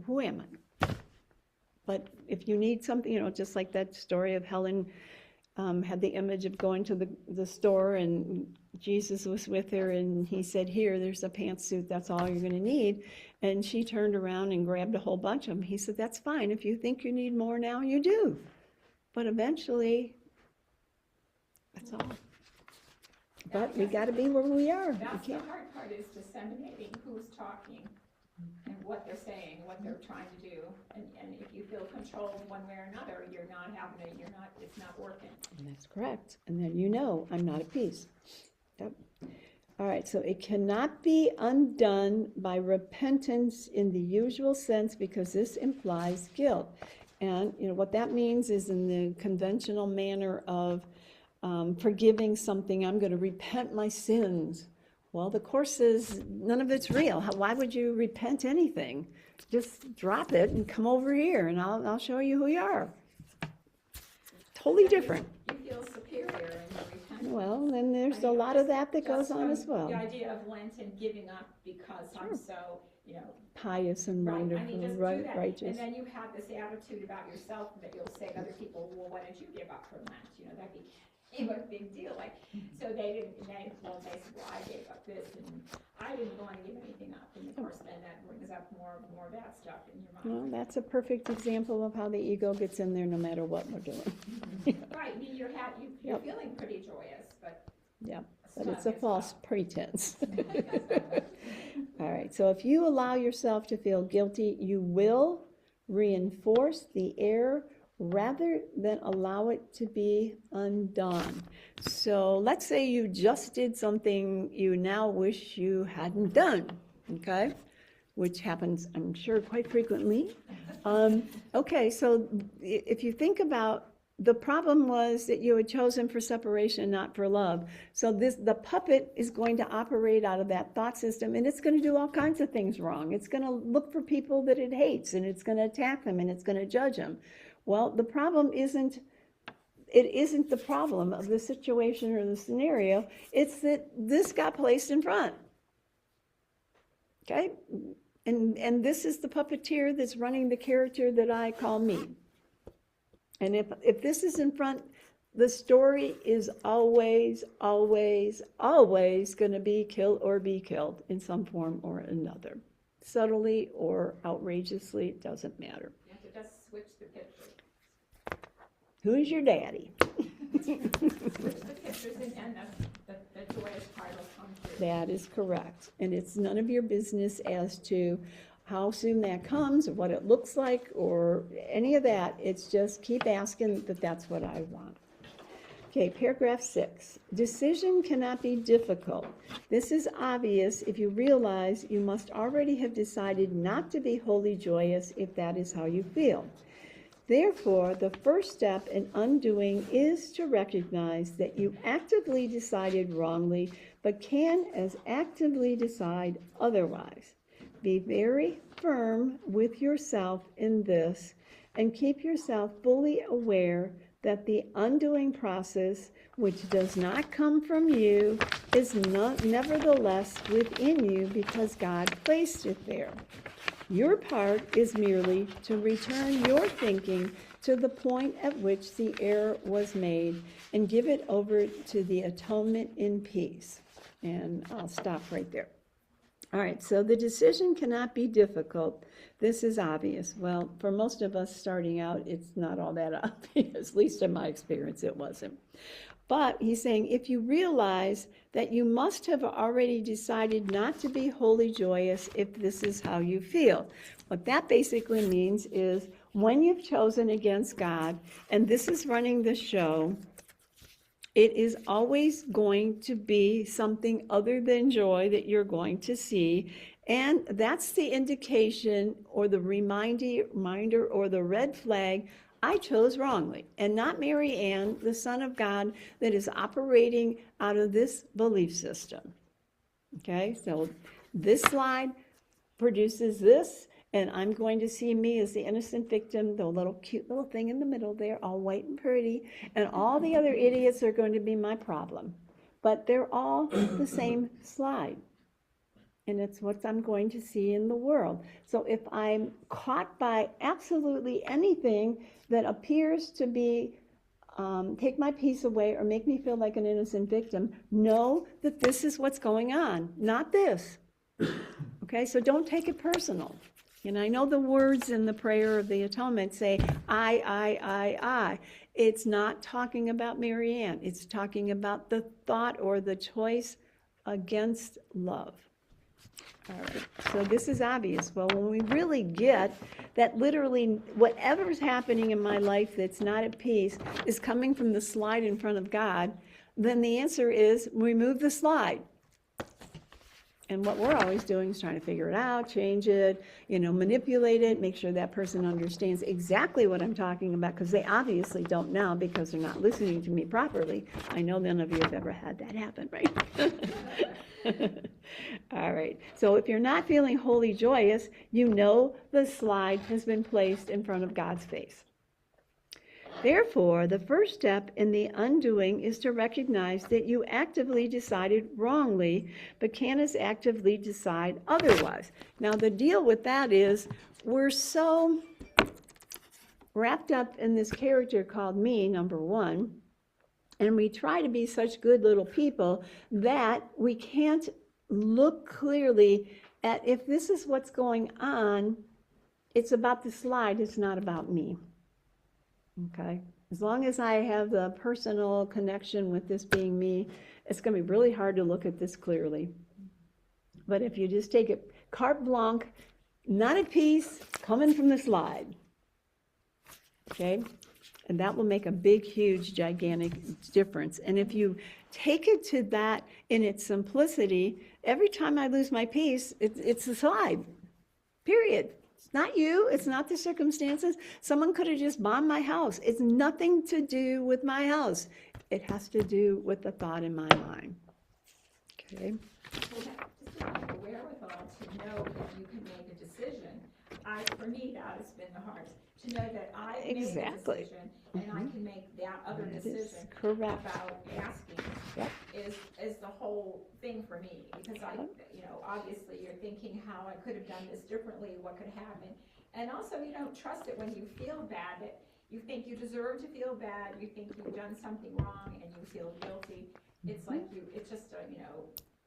who am I? But if you need something, just like that story of Helen had the image of going to the store and Jesus was with her and he said, here, there's a pantsuit, that's all you're going to need. And she turned around and grabbed a whole bunch of them. He said, that's fine. If you think you need more now, you do. But eventually, that's all. But we got to be where we are. That's We the can't. hard part, is disseminating who's talking and what they're saying, what they're trying to do. And if you feel controlled one way or another, it's not working. And that's correct. And then I'm not at peace. Yep. All right, so it cannot be undone by repentance in the usual sense because this implies guilt. And what that means is in the conventional manner of forgiving something, I'm going to repent my sins. Well, the Course says none of it's real. Why would you repent anything? Just drop it and come over here and I'll show you who you are. Totally different. You feel superior in your repentance. Well, then there's a lot of that goes on as well. The idea of Lent and giving up because I'm so, Pious and right, wonderful, just do right, that. righteous. And then you have this attitude about yourself that you'll say to other people, well, why did you give up for Lent? That'd be a big deal. So they said, well, I gave up this and I didn't want to give anything up. And of course, then that brings up more of that stuff in your mind. Well, that's a perfect example of how the ego gets in there no matter what we're doing. Right, I mean, you're Yep. feeling pretty joyous, but. Yeah, but it's a false pretense. All right, so if you allow yourself to feel guilty, you will reinforce the error rather than allow it to be undone. So let's say you just did something you now wish you hadn't done, okay? Which happens, I'm sure, quite frequently. Okay, so if you think about, the problem was that you had chosen for separation, not for love. So the puppet is going to operate out of that thought system, and it's going to do all kinds of things wrong. It's going to look for people that it hates, and it's going to attack them, and it's going to judge them. Well, the problem isn't the problem of the situation or the scenario. It's that this got placed in front. Okay? And this is the puppeteer that's running the character that I call me. And if this is in front, the story is always, always, always going to be kill or be killed in some form or another. Subtly or outrageously, it doesn't matter. You have to just switch the picture. Who's your daddy? Switch the pictures and the joyous part will come through. That is correct. And it's none of your business as to how soon that comes, or what it looks like, or any of that. It's just keep asking that that's what I want. Okay, paragraph 6. Decision cannot be difficult. This is obvious if you realize you must already have decided not to be wholly joyous if that is how you feel. Therefore, the first step in undoing is to recognize that you actively decided wrongly, but can as actively decide otherwise. Be very firm with yourself in this and keep yourself fully aware that the undoing process, which does not come from you, is not nevertheless within you because God placed it there. Your part is merely to return your thinking to the point at which the error was made and give it over to the atonement in peace. And I'll stop right there. All right, so the decision cannot be difficult. This is obvious. Well, for most of us starting out, it's not all that obvious, at least in my experience, it wasn't. But he's saying if you realize that you must have already decided not to be wholly joyous if this is how you feel. What that basically means is when you've chosen against God, and this is running the show, it is always going to be something other than joy that you're going to see. And that's the indication or the reminder or the red flag I chose wrongly, and not Mary Ann, the Son of God, that is operating out of this belief system. Okay, so this slide produces this, and I'm going to see me as the innocent victim, the little cute little thing in the middle there, all white and pretty, and all the other idiots are going to be my problem. But they're all the same slide. And it's what I'm going to see in the world. So if I'm caught by absolutely anything that appears to be take my peace away or make me feel like an innocent victim, know that this is what's going on, not this. Okay, so don't take it personal. And I know the words in the prayer of the atonement say, I. It's not talking about Mary Ann. It's talking about the thought or the choice against love. All right, so this is obvious. Well, when we really get that literally whatever's happening in my life that's not at peace is coming from the slide in front of God, then the answer is remove the slide. And what we're always doing is trying to figure it out, change it, manipulate it, make sure that person understands exactly what I'm talking about, because they obviously don't now because they're not listening to me properly. I know none of you have ever had that happen, right? All right, so if you're not feeling wholly joyous, you know the slide has been placed in front of God's face. Therefore, the first step in the undoing is to recognize that you actively decided wrongly, but can't as actively decide otherwise. Now, the deal with that is we're so wrapped up in this character called me, number one, and we try to be such good little people that we can't look clearly at if this is what's going on, it's about the slide, it's not about me. Okay, as long as I have the personal connection with this being me, it's going to be really hard to look at this clearly. But if you just take it carte blanche, not at peace, coming from the slide, okay, and that will make a big, huge, gigantic difference. And if you take it to that in its simplicity, every time I lose my peace, it's the slide, period. Not you, it's not the circumstances. Someone could have just bombed my house. It's nothing to do with my house. It has to do with the thought in my mind. Okay? Well, just to have the wherewithal to know that you can make a decision. For me, that has been the hardest. To know that I Exactly. made a decision and I can make that other That is decision correct. about asking Yep. is the whole thing for me. Because obviously you're thinking how I could have done this differently, what could happen. And also you don't trust it when you feel bad, that you think you deserve to feel bad, you think you've done something wrong and you feel guilty. It's like it's just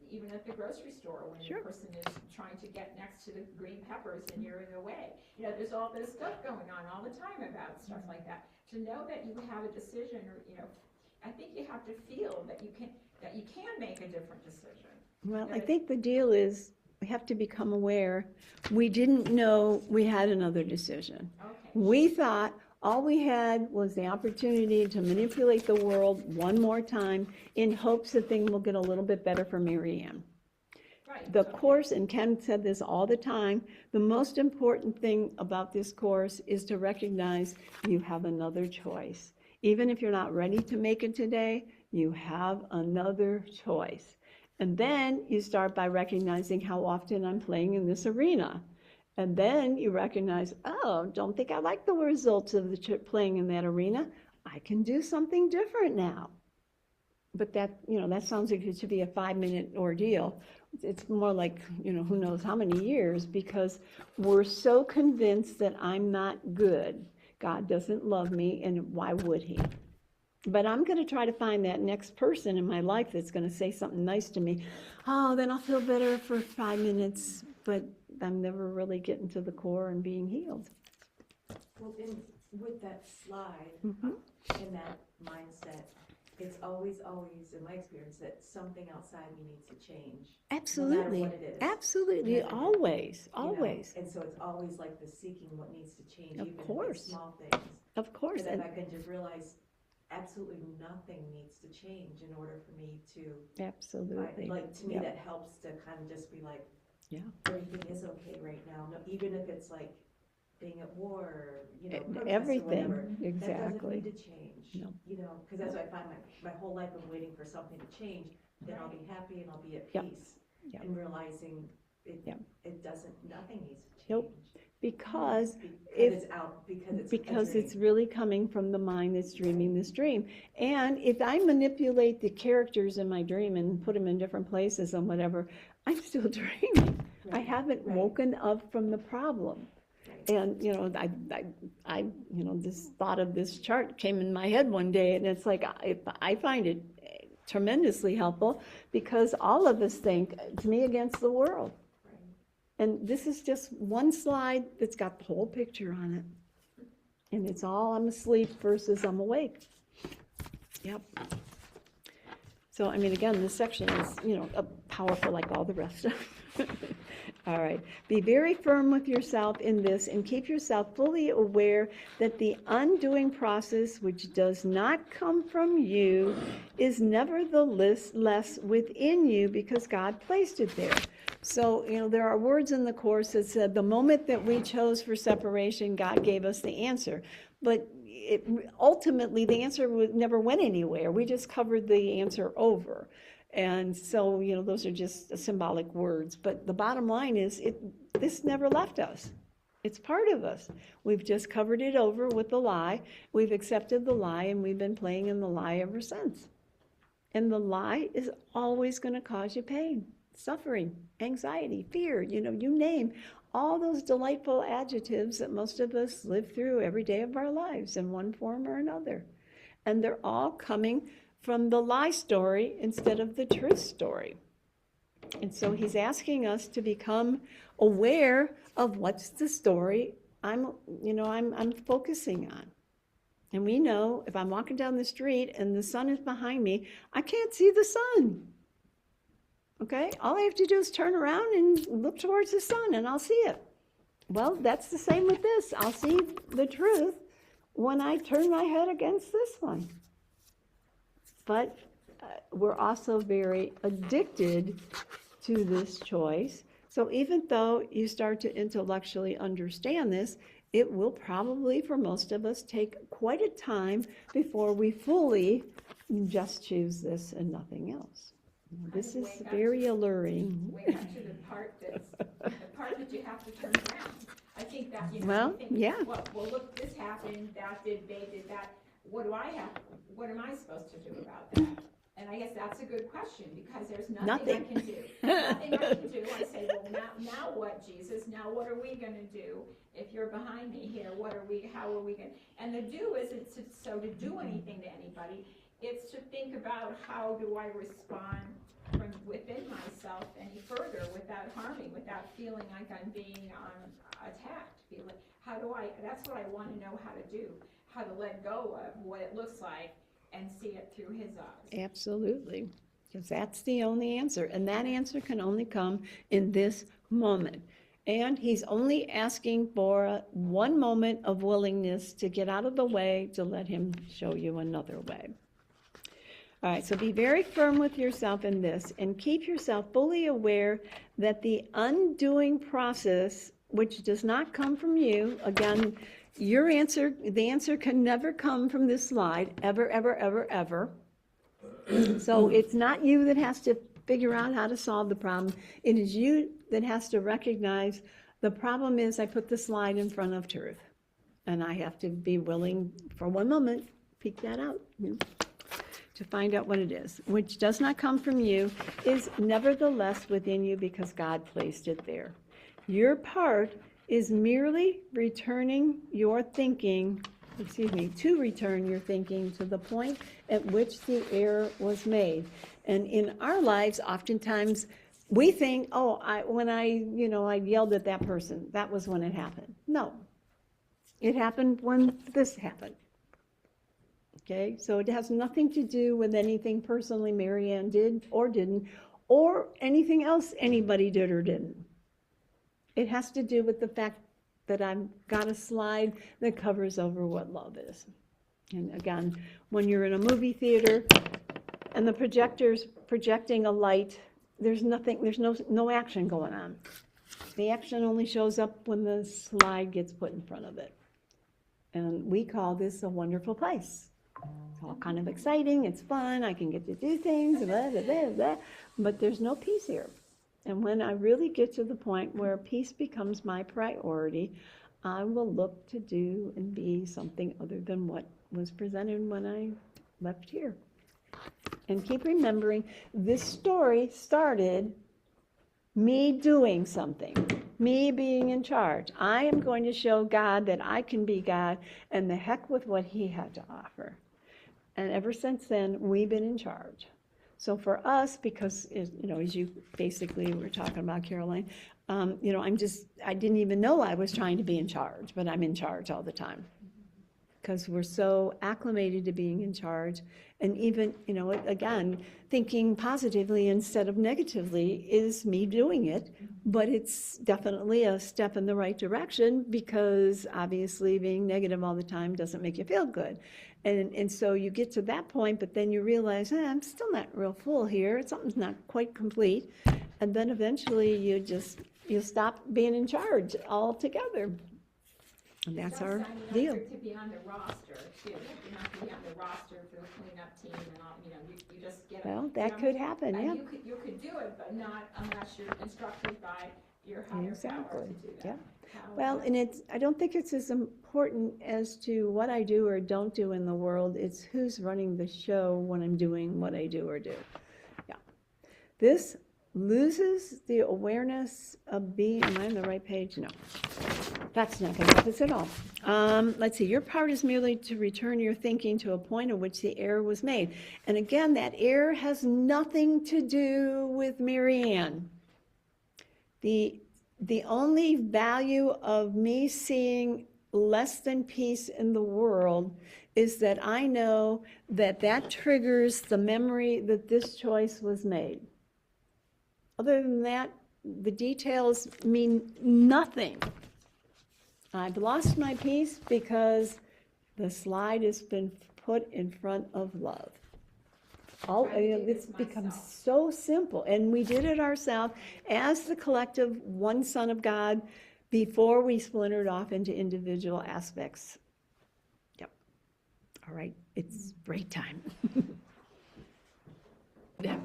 even at the grocery store when Sure. the person is trying to get next to the green peppers and you're in the way. There's all this stuff going on all the time about stuff like that. To know that you have a decision, or I think you have to feel that you can make a different decision. Well, I think the deal is we have to become aware. We didn't know we had another decision. Okay. We thought all we had was the opportunity to manipulate the world one more time in hopes that things will get a little bit better for Mary Ann. Right. The course, and Ken said this all the time, the most important thing about this course is to recognize you have another choice. Even if you're not ready to make it today, you have another choice. And then you start by recognizing how often I'm playing in this arena. And then you recognize, oh, don't think I like the results of the playing in that arena. I can do something different now. But that sounds like it should be a 5-minute ordeal. It's more like, who knows how many years, because we're so convinced that I'm not good. God doesn't love me, and why would he? But I'm going to try to find that next person in my life that's going to say something nice to me. Oh, then I'll feel better for 5 minutes, but I'm never really getting to the core and being healed. Well, then, with that slide, in that mindset, it's always, in my experience, that something outside me needs to change. Absolutely. No matter what it is. Absolutely. Always. Always. And so it's always like the seeking what needs to change, Of even course. if it's small things. Of course. And if I can just realize absolutely nothing needs to change in order for me to, Absolutely. to me, Yep. that helps to kind of just be like, Yeah. everything is okay right now. No, even if it's like, being at war, or, you know, protests or Everything, whatever. That exactly. doesn't need to change. No. You know, because that's what I find my whole life I'm waiting for something to change, then I'll be happy and I'll be at Yep. peace. Yep. And realizing Yep. it doesn't, nothing needs to change. Nope. Because because it's really coming from the mind that's dreaming this dream. And if I manipulate the characters in my dream and put them in different places and whatever, I'm still dreaming. I haven't woken up from the problem. And, you know, I this thought of this chart came in my head one day, and it's like, I find it tremendously helpful, because all of us think, it's me against the world. And this is just one slide that's got the whole picture on it. And it's all I'm asleep versus I'm awake. Yep. So, I mean, again, this section is, you know, powerful like all the rest of it. All right. Be very firm with yourself in this, and keep yourself fully aware that the undoing process, which does not come from you, is nevertheless within you, because God placed it there. So, you know, there are words in the Course that said the moment that we chose for separation, God gave us the answer. But ultimately, the answer never went anywhere. We just covered the answer over. And so, you know, those are just symbolic words. But the bottom line is, this never left us. It's part of us. We've just covered it over with the lie. We've accepted the lie, and we've been playing in the lie ever since. And the lie is always going to cause you pain, suffering, anxiety, fear, you know, you name all those delightful adjectives that most of us live through every day of our lives in one form or another. And they're all coming from the lie story instead of the truth story. And so he's asking us to become aware of what's the story I'm focusing on. And we know if I'm walking down the street and the sun is behind me, I can't see the sun. Okay? All I have to do is turn around and look towards the sun, and I'll see it. Well, that's the same with this. I'll see the truth when I turn my head against this one. But we're also very addicted to this choice. So even though you start to intellectually understand this, it will probably, for most of us, take quite a time before we fully just choose this and nothing else. This is very alluring. Wake up to the part that you have to turn around. I think that, you know, Well, you think, yeah. well, look, this happened, they did that. What am I supposed to do about that? And I guess that's a good question, because there's nothing I can do. Nothing I can do. I say, well, now what, Jesus? Now what are we going to do? If you're behind me here, how are we going to? And the do isn't to do anything to anybody. It's to think about, how do I respond from within myself any further without harming, without feeling like I'm being attacked. That's what I want to know how to do, how to let go of what it looks like and see it through his eyes. Absolutely, because that's the only answer, and that answer can only come in this moment. And he's only asking for one moment of willingness to get out of the way to let him show you another way. All right, so be very firm with yourself in this, and keep yourself fully aware that the undoing process, which does not come from you, again, the answer can never come from this slide, ever, ever, ever, ever. So it's not you that has to figure out how to solve the problem. It is you that has to recognize the problem is I put the slide in front of truth. And I have to be willing for one moment, peek that out, to find out what it is, which does not come from you, is nevertheless within you, because God placed it there. Your part is merely returning your thinking, to return your thinking to the point at which the error was made. And in our lives, oftentimes, we think, when I yelled at that person, that was when it happened. No, it happened when this happened. Okay, so it has nothing to do with anything personally Marianne did or didn't, or anything else anybody did or didn't. It has to do with the fact that I've got a slide that covers over what love is. And again, when you're in a movie theater and the projector's projecting a light, there's no action going on. The action only shows up when the slide gets put in front of it. And we call this a wonderful place. It's all kind of exciting, it's fun, I can get to do things, blah, blah, blah, blah, but there's no peace here. And when I really get to the point where peace becomes my priority, I will look to do and be something other than what was presented when I left here. And keep remembering, this story started me doing something, me being in charge. I am going to show God that I can be God, and the heck with what he had to offer. And ever since then, we've been in charge. So for us, because, as you basically were talking about, Caroline, I didn't even know I was trying to be in charge, but I'm in charge all the time. Because we're so acclimated to being in charge, and even, again, thinking positively instead of negatively is me doing it, but it's definitely a step in the right direction, because obviously being negative all the time doesn't make you feel good. And so you get to that point, but then you realize, I'm still not real full here, something's not quite complete, and then eventually you stop being in charge altogether. And that's our deal. To be on the roster too, you have to be on the roster for the cleanup team and all, you just get. Well, that could happen, yeah. You could do it, but not unless you're instructed by your higher power to do that. Yeah. Well, and I don't think it's as important as to what I do or don't do in the world. It's who's running the show when I'm doing what I do or do. Yeah. This loses the awareness of being, am I on the right page? No. That's not going to help us at all. Let's see, your part is merely to return your thinking to a point at which the error was made. And again, that error has nothing to do with Marianne. The only value of me seeing less than peace in the world is that I know that triggers the memory that this choice was made. Other than that, the details mean nothing. I've lost my peace because the slide has been put in front of love. It's become so simple, and we did it ourselves as the collective one Son of God before we splintered off into individual aspects. Yep. All right, it's break time. Yeah.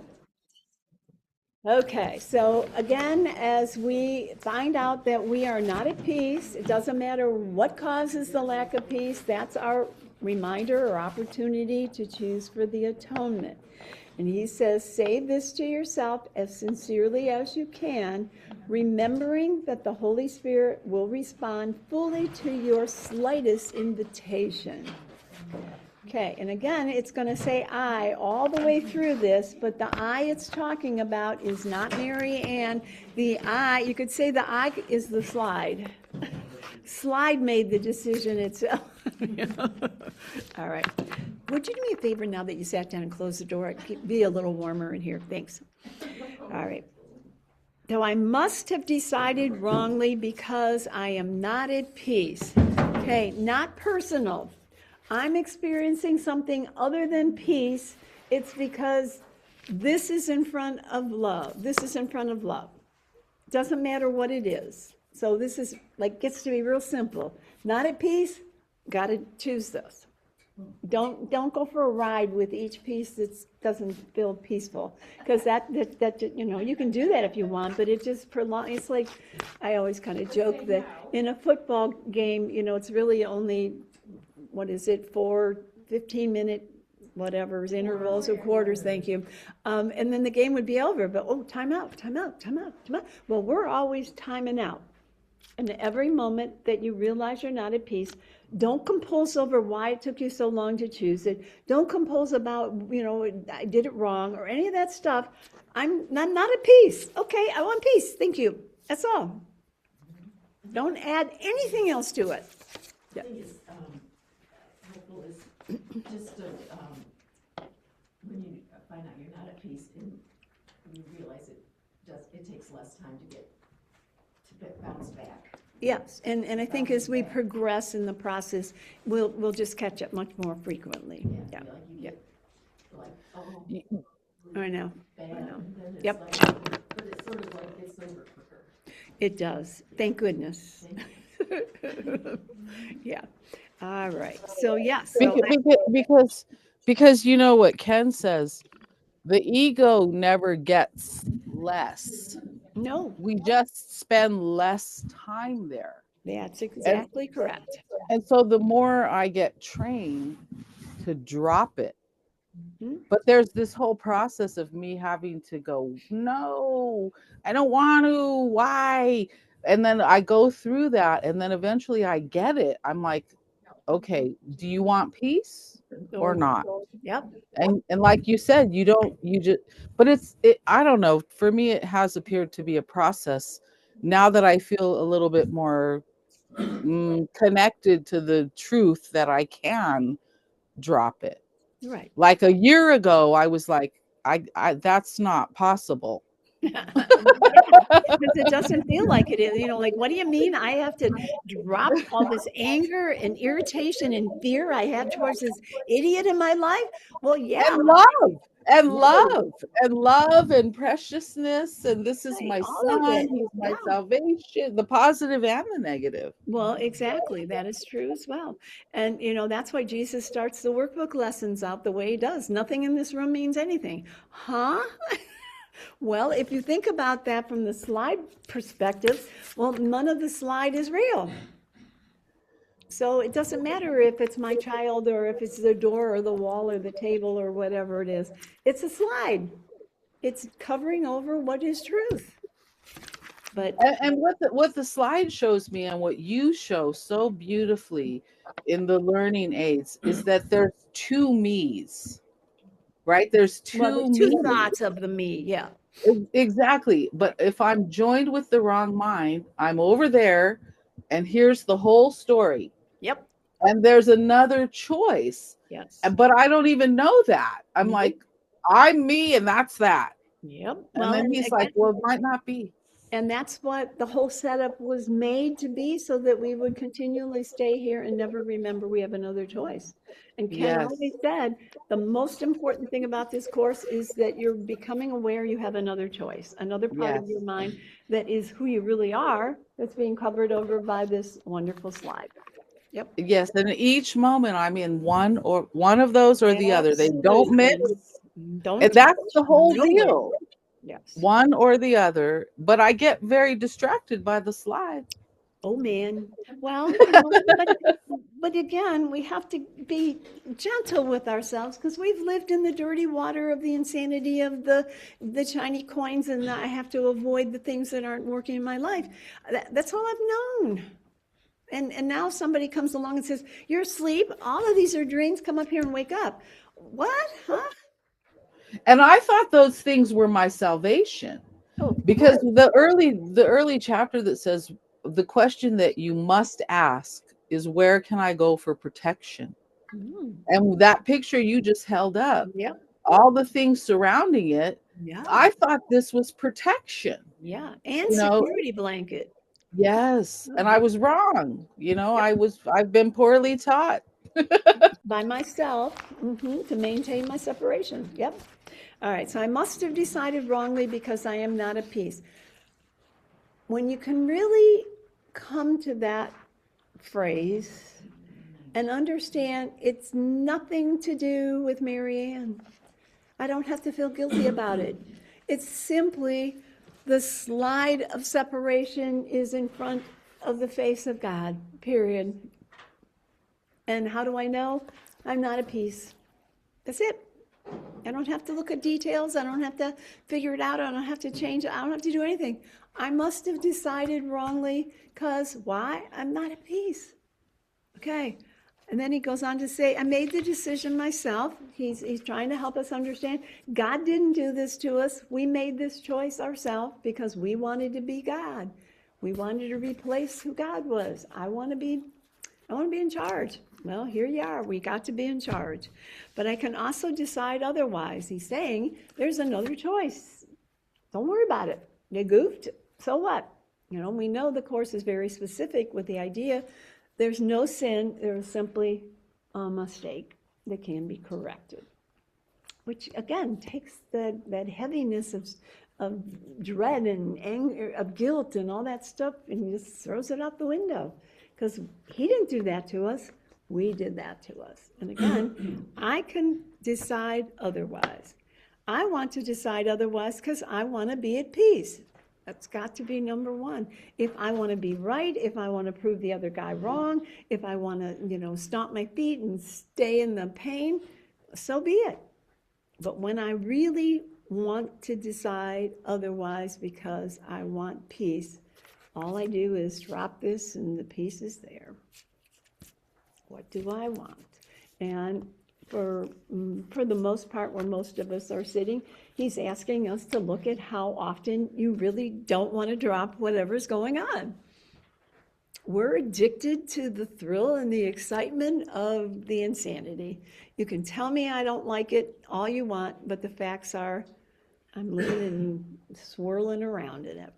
Okay, so again, as we find out that we are not at peace, it doesn't matter what causes the lack of peace, that's our reminder or opportunity to choose for the atonement. And he says, say this to yourself as sincerely as you can, remembering that the Holy Spirit will respond fully to your slightest invitation. Okay, and again, it's going to say I all the way through this, but the I it's talking about is not Mary Ann. The I, you could say the I is the slide. Slide made the decision itself. All right. Would you do me a favor now that you sat down and closed the door? Be a little warmer in here. Thanks. All right. Though I must have decided wrongly because I am not at peace. Okay, not personal. I'm experiencing something other than peace. It's because this is in front of love. This is in front of love. Doesn't matter what it is. So this is gets to be real simple. Not at peace, got to choose this. Don't go for a ride with each piece that doesn't feel peaceful, because that you can do that if you want, but it just prolongs. It's like I always kind of joke that in a football game, it's really only 4 15-minute whatever intervals or quarters. Thank you, and then the game would be over. But time out. Well, we're always timing out. And every moment that you realize you're not at peace, don't compulse over why it took you so long to choose it. Don't compulse about, I did it wrong or any of that stuff. I'm not at peace. Okay, I want peace. Thank you. That's all. Don't add anything else to it. I think it's helpful is just to, when you find out you're not at peace and you realize it takes less time to bounce back. Yes, and I think as we progress in the process, we'll just catch up much more frequently. Yeah. I know. And then it's Yep. but it's sort of it's over quicker. It does. Thank goodness. Yeah. All right. So yes. So Because you know what Ken says, the ego never gets less. no, We just spend less time there. that's And exactly correct. and so the more I get trained to drop it, Mhm. but there's this whole process of me having to go, no, I don't want to. Why? And then I go through that, and then eventually I get it. I'm like, okay, do you want peace or Oh, not? yep. And like you said, you just, but it, I don't know, for me it has appeared to be a process now that I feel a little bit more connected to the truth that I can drop it. Right. Like a year ago I was like, I that's not possible. Yeah, because it doesn't feel like it is. Like, what do you mean I have to drop all this anger and irritation and fear I have towards this idiot in my life? Well, yeah, And love and right, love and love and preciousness, and this is right, my all of son, it. he's my Yeah. salvation, the positive and the negative. Well, exactly. That is true as well. And, that's why Jesus starts the workbook lessons out the way he does. Nothing in this room means anything. Huh? Well, if you think about that from the slide perspective, well, none of the slide is real. So it doesn't matter if it's my child or if it's the door or the wall or the table or whatever it is. It's a slide. It's covering over what is truth. But And what the slide shows me and what you show so beautifully in the learning aids is that there's two me's, right? There's well, two there's two me's. thoughts of the me. Yeah. Exactly. But if I'm joined with the wrong mind, I'm over there and here's the whole story. Yep. And there's another choice. Yes. But I don't even know that. I'm Nope. like, I'm me and that's that. Yep. And Well, then and he's like, again, well, it might not be. and that's what the whole setup was made to be, so that we would continually stay here and never remember we have another choice. And Ken Yes. always said, the most important thing about this course is that you're becoming aware you have another choice, another part of Yes. your mind that is who you really are, that's being covered over by this wonderful slide. Yep. Yes, and each moment I'm in one of those or the other. They don't mix. Absolutely. And Don't that's the whole nowhere. deal. Yes. One or the other. But I get very distracted by the slide. Oh, man. Well, but again, we have to be gentle with ourselves because we've lived in the dirty water of the insanity of the shiny coins, and I have to avoid the things that aren't working in my life. That's all I've known. And now somebody comes along and says, "You're asleep. All of these are dreams. Come up here and wake up." What? Huh? And I thought those things were my salvation. Oh, Because the early chapter that says the question that you must ask is where can I go for protection? mm, And that picture you just held up, yep, all the things surrounding it, yeah, I thought this was protection. yeah, and You know, security blanket. yes, and I Mhm. was wrong. Yep. I've been poorly taught. By myself, to maintain my separation. Yep. All right. So I must have decided wrongly because I am not at peace. When you can really come to that phrase and understand it's nothing to do with Mary Ann, I don't have to feel guilty about it. It's simply the slide of separation is in front of the face of God, period. And how do I know? I'm not at peace. That's it. I don't have to look at details. I don't have to figure it out. I don't have to change it. I don't have to do anything. I must have decided wrongly because why? I'm not at peace. Okay. And then he goes on to say, I made the decision myself. He's trying to help us understand God didn't do this to us. We made this choice ourselves because we wanted to be God. We wanted to replace who God was. I want to be in charge. Well, here you are. We got to be in charge. But I can also decide otherwise. He's saying there's another choice. Don't worry about it. You goofed. So what? We know the Course is very specific with the idea there's no sin. There is simply a mistake that can be corrected. Which, again, takes that heaviness of dread and anger, of guilt and all that stuff, and he just throws it out the window. Because he didn't do that to us, we did that to us. And again, I can decide otherwise. I want to decide otherwise because I want to be at peace. That's got to be number one. If I want to be right, if I want to prove the other guy wrong, if I want to, stomp my feet and stay in the pain, so be it. But when I really want to decide otherwise because I want peace, all I do is drop this and the peace is there. What do I want? And for the most part, where most of us are sitting, he's asking us to look at how often you really don't want to drop whatever's going on. We're addicted to the thrill and the excitement of the insanity. You can tell me I don't like it all you want, but the facts are I'm living and swirling around in it.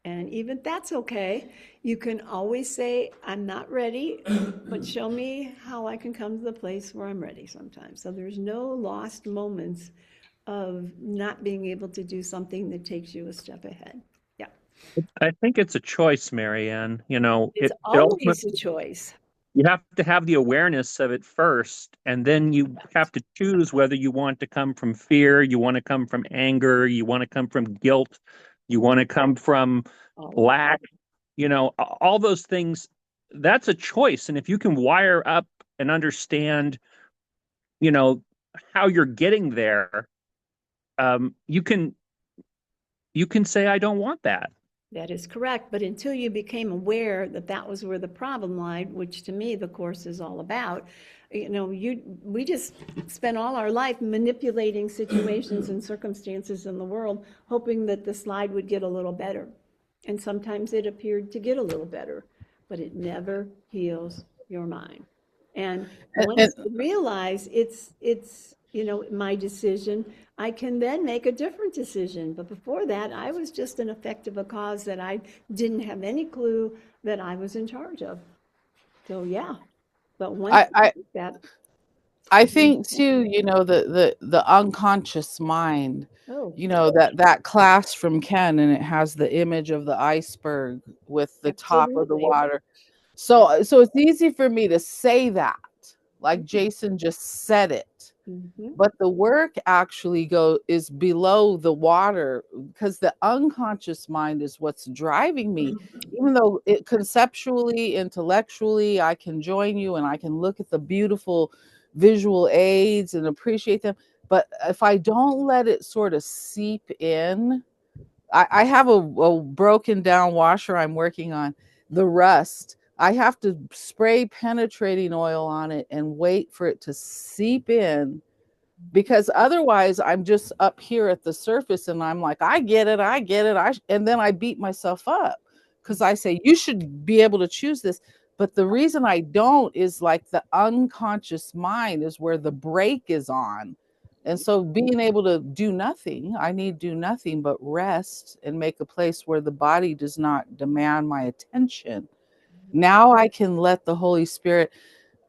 And even that's okay. You can always say, I'm not ready, but show me how I can come to the place where I'm ready sometimes. So there's no lost moments of not being able to do something that takes you a step ahead. Yeah. I think it's a choice, Marianne. It's It always a choice. you have to have the awareness of it first, and then you have to choose whether you want to come from fear, you want to come from anger, you want to come from guilt, you want to come from lack, all those things. That's a choice. And if you can wire up and understand, how you're getting there, you can say, I don't want that. That is correct, but until you became aware that that was where the problem lied, which to me the course is all about, we just spent all our life manipulating situations and circumstances in the world, hoping that the slide would get a little better. And sometimes it appeared to get a little better, but it never heals your mind. And once you realize it's my decision, I can then make a different decision. But before that, I was just an effect of a cause that I didn't have any clue that I was in charge of. So yeah, but once I think too, the unconscious mind, that class from Ken, and it has the image of the iceberg with the top of the water. So it's easy for me to say that, like Jason just said it. But the work actually is below the water, because the unconscious mind is what's driving me. Even though it conceptually, intellectually, I can join you and I can look at the beautiful visual aids and appreciate them. But if I don't let it sort of seep in, I have a broken down washer I'm working on, the rust. I have to spray penetrating oil on it and wait for it to seep in, because otherwise I'm just up here at the surface and I'm like, I get it. And then I beat myself up because I say, you should be able to choose this. But the reason I don't is like the unconscious mind is where the brake is on. And so being able to do nothing, I need do nothing but rest and make a place where the body does not demand my attention. Now I can let the Holy Spirit.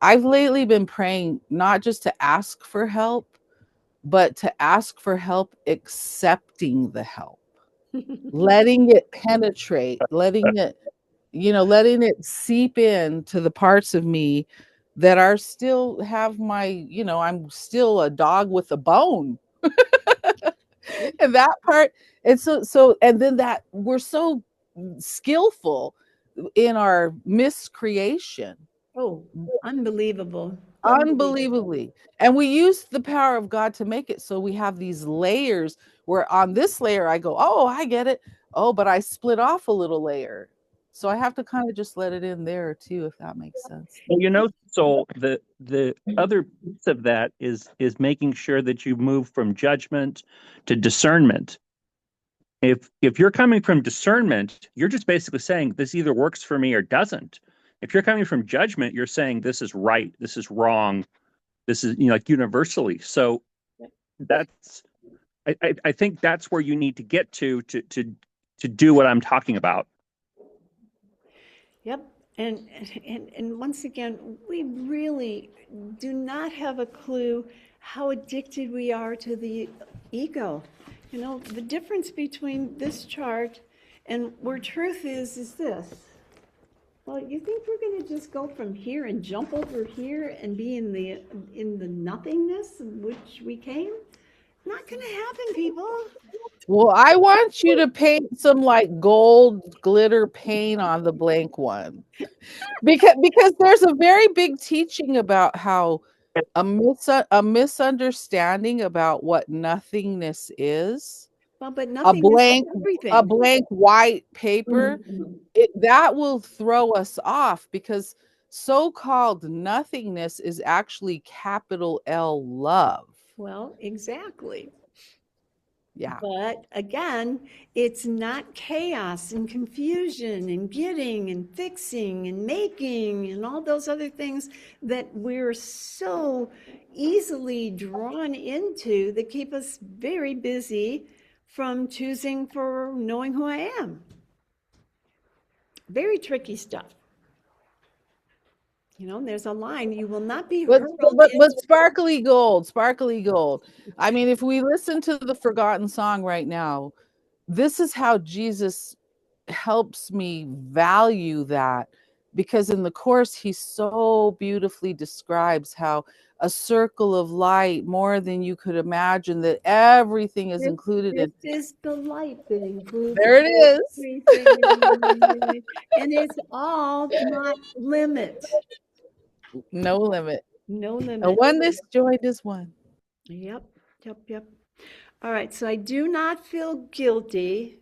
I've lately been praying not just to ask for help, but to ask for help accepting the help, letting it penetrate, letting it seep in to the parts of me that are still have my, I'm still a dog with a bone. And that part, and and then that we're so skillful in our miscreation. Oh, unbelievable. Unbelievably. And we use the power of God to make it so we have these layers where on this layer I go, oh, I get it. Oh, but I split off a little layer. So I have to kind of just let it in there too, if that makes sense. Well, so the other piece of that is making sure that you move from judgment to discernment. If you're coming from discernment, you're just basically saying this either works for me or doesn't. If you're coming from judgment, you're saying this is right, this is wrong, this is like universally. So that's I think that's where you need to get to do what I'm talking about. Yep. And once again, we really do not have a clue how addicted we are to the ego. You know, the difference between this chart and where truth is this. Well, you think we're going to just go from here and jump over here and be in the nothingness in which we came? Not going to happen, people. Well, I want you to paint some like gold glitter paint on the blank one. Because there's a very big teaching about how a misunderstanding about what nothingness is. Well, but A nothingness is everything. blank white paper, that will throw us off because so-called nothingness is actually capital L love. Well, exactly. Yeah. But again, it's not chaos and confusion and getting and fixing and making and all those other things that we're so easily drawn into that keep us very busy from choosing for knowing who I am. Very tricky stuff. You know, there's a line, you will not be But hurled but into. sparkly gold, sparkly gold. I mean, if we listen to the forgotten song right now, this is how Jesus helps me value that, because in the course he so beautifully describes how a circle of light more than you could imagine, that everything is included This in. is the light that includes There it is. everything. And it's all not limit. No limit. No A limit. oneness joined is one. Yep. All right, so I do not feel guilty.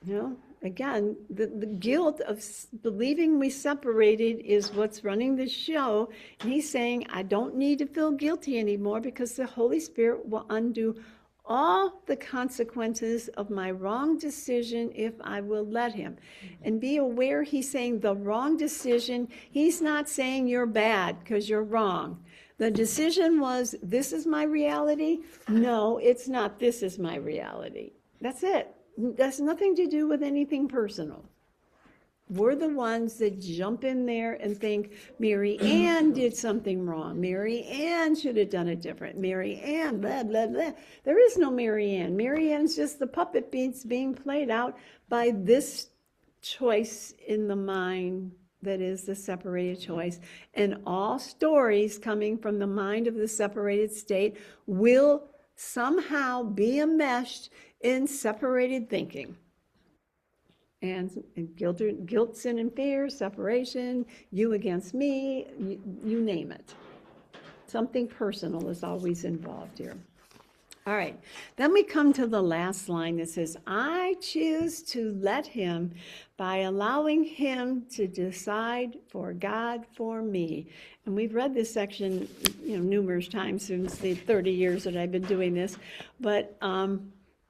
You know, again, the guilt of believing we separated is what's running the show. And he's saying, I don't need to feel guilty anymore because the Holy Spirit will undo all the consequences of my wrong decision if I will let him. And be aware, he's saying the wrong decision. He's not saying you're bad because you're wrong. The decision was, this is my reality. No, it's not. This is my reality. That's it. That's nothing to do with anything personal. We're the ones that jump in there and think Mary Ann did something wrong. Mary Ann should have done it different. Mary Ann, blah, blah, blah. There is no Mary Ann. Mary Ann's just the puppet being played out by this choice in the mind that is the separated choice. And all stories coming from the mind of the separated state will somehow be enmeshed in separated thinking. And guilt, sin, and fear, separation, you against me, you name it. Something personal is always involved here. All right, then we come to the last line that says, I choose to let him by allowing him to decide for God for me. And we've read this section, numerous times since the 30 years that I've been doing this, but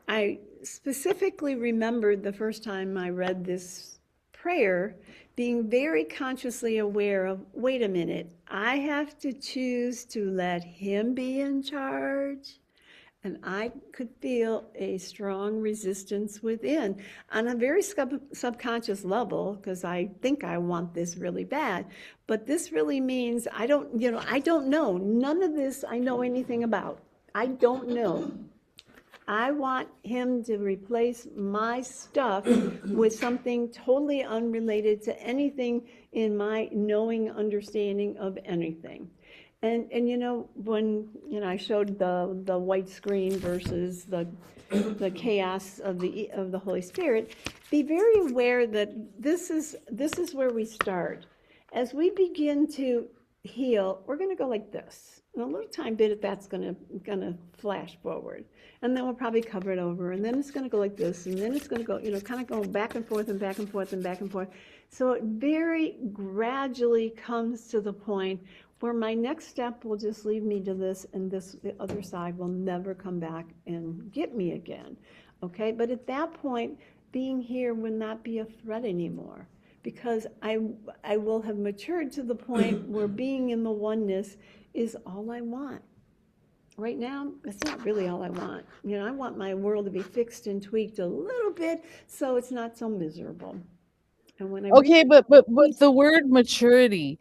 I specifically remembered the first time I read this prayer being very consciously aware of, wait a minute, I have to choose to let him be in charge. And I could feel a strong resistance within on a very subconscious level, because I think I want this really bad. But this really means I don't know. None of this I know anything about. I don't know. I want him to replace my stuff with something totally unrelated to anything in my knowing understanding of anything. And when I showed the white screen versus the chaos of the Holy Spirit, be very aware that this is where we start. As we begin to heal, we're going to go like this. And a little time bit, that's going to flash forward, and then we'll probably cover it over, and then it's going to go like this, and then it's going to go, kind of going back and forth and back and forth and back and forth. So it very gradually comes to the point where my next step will just lead me to this, and the other side will never come back and get me again. Okay, but at that point, being here will not be a threat anymore, because I will have matured to the point where being in the oneness is all I want. Right now, it's not really all I want. I want my world to be fixed and tweaked a little bit so it's not so miserable. And when I Okay, but the word maturity,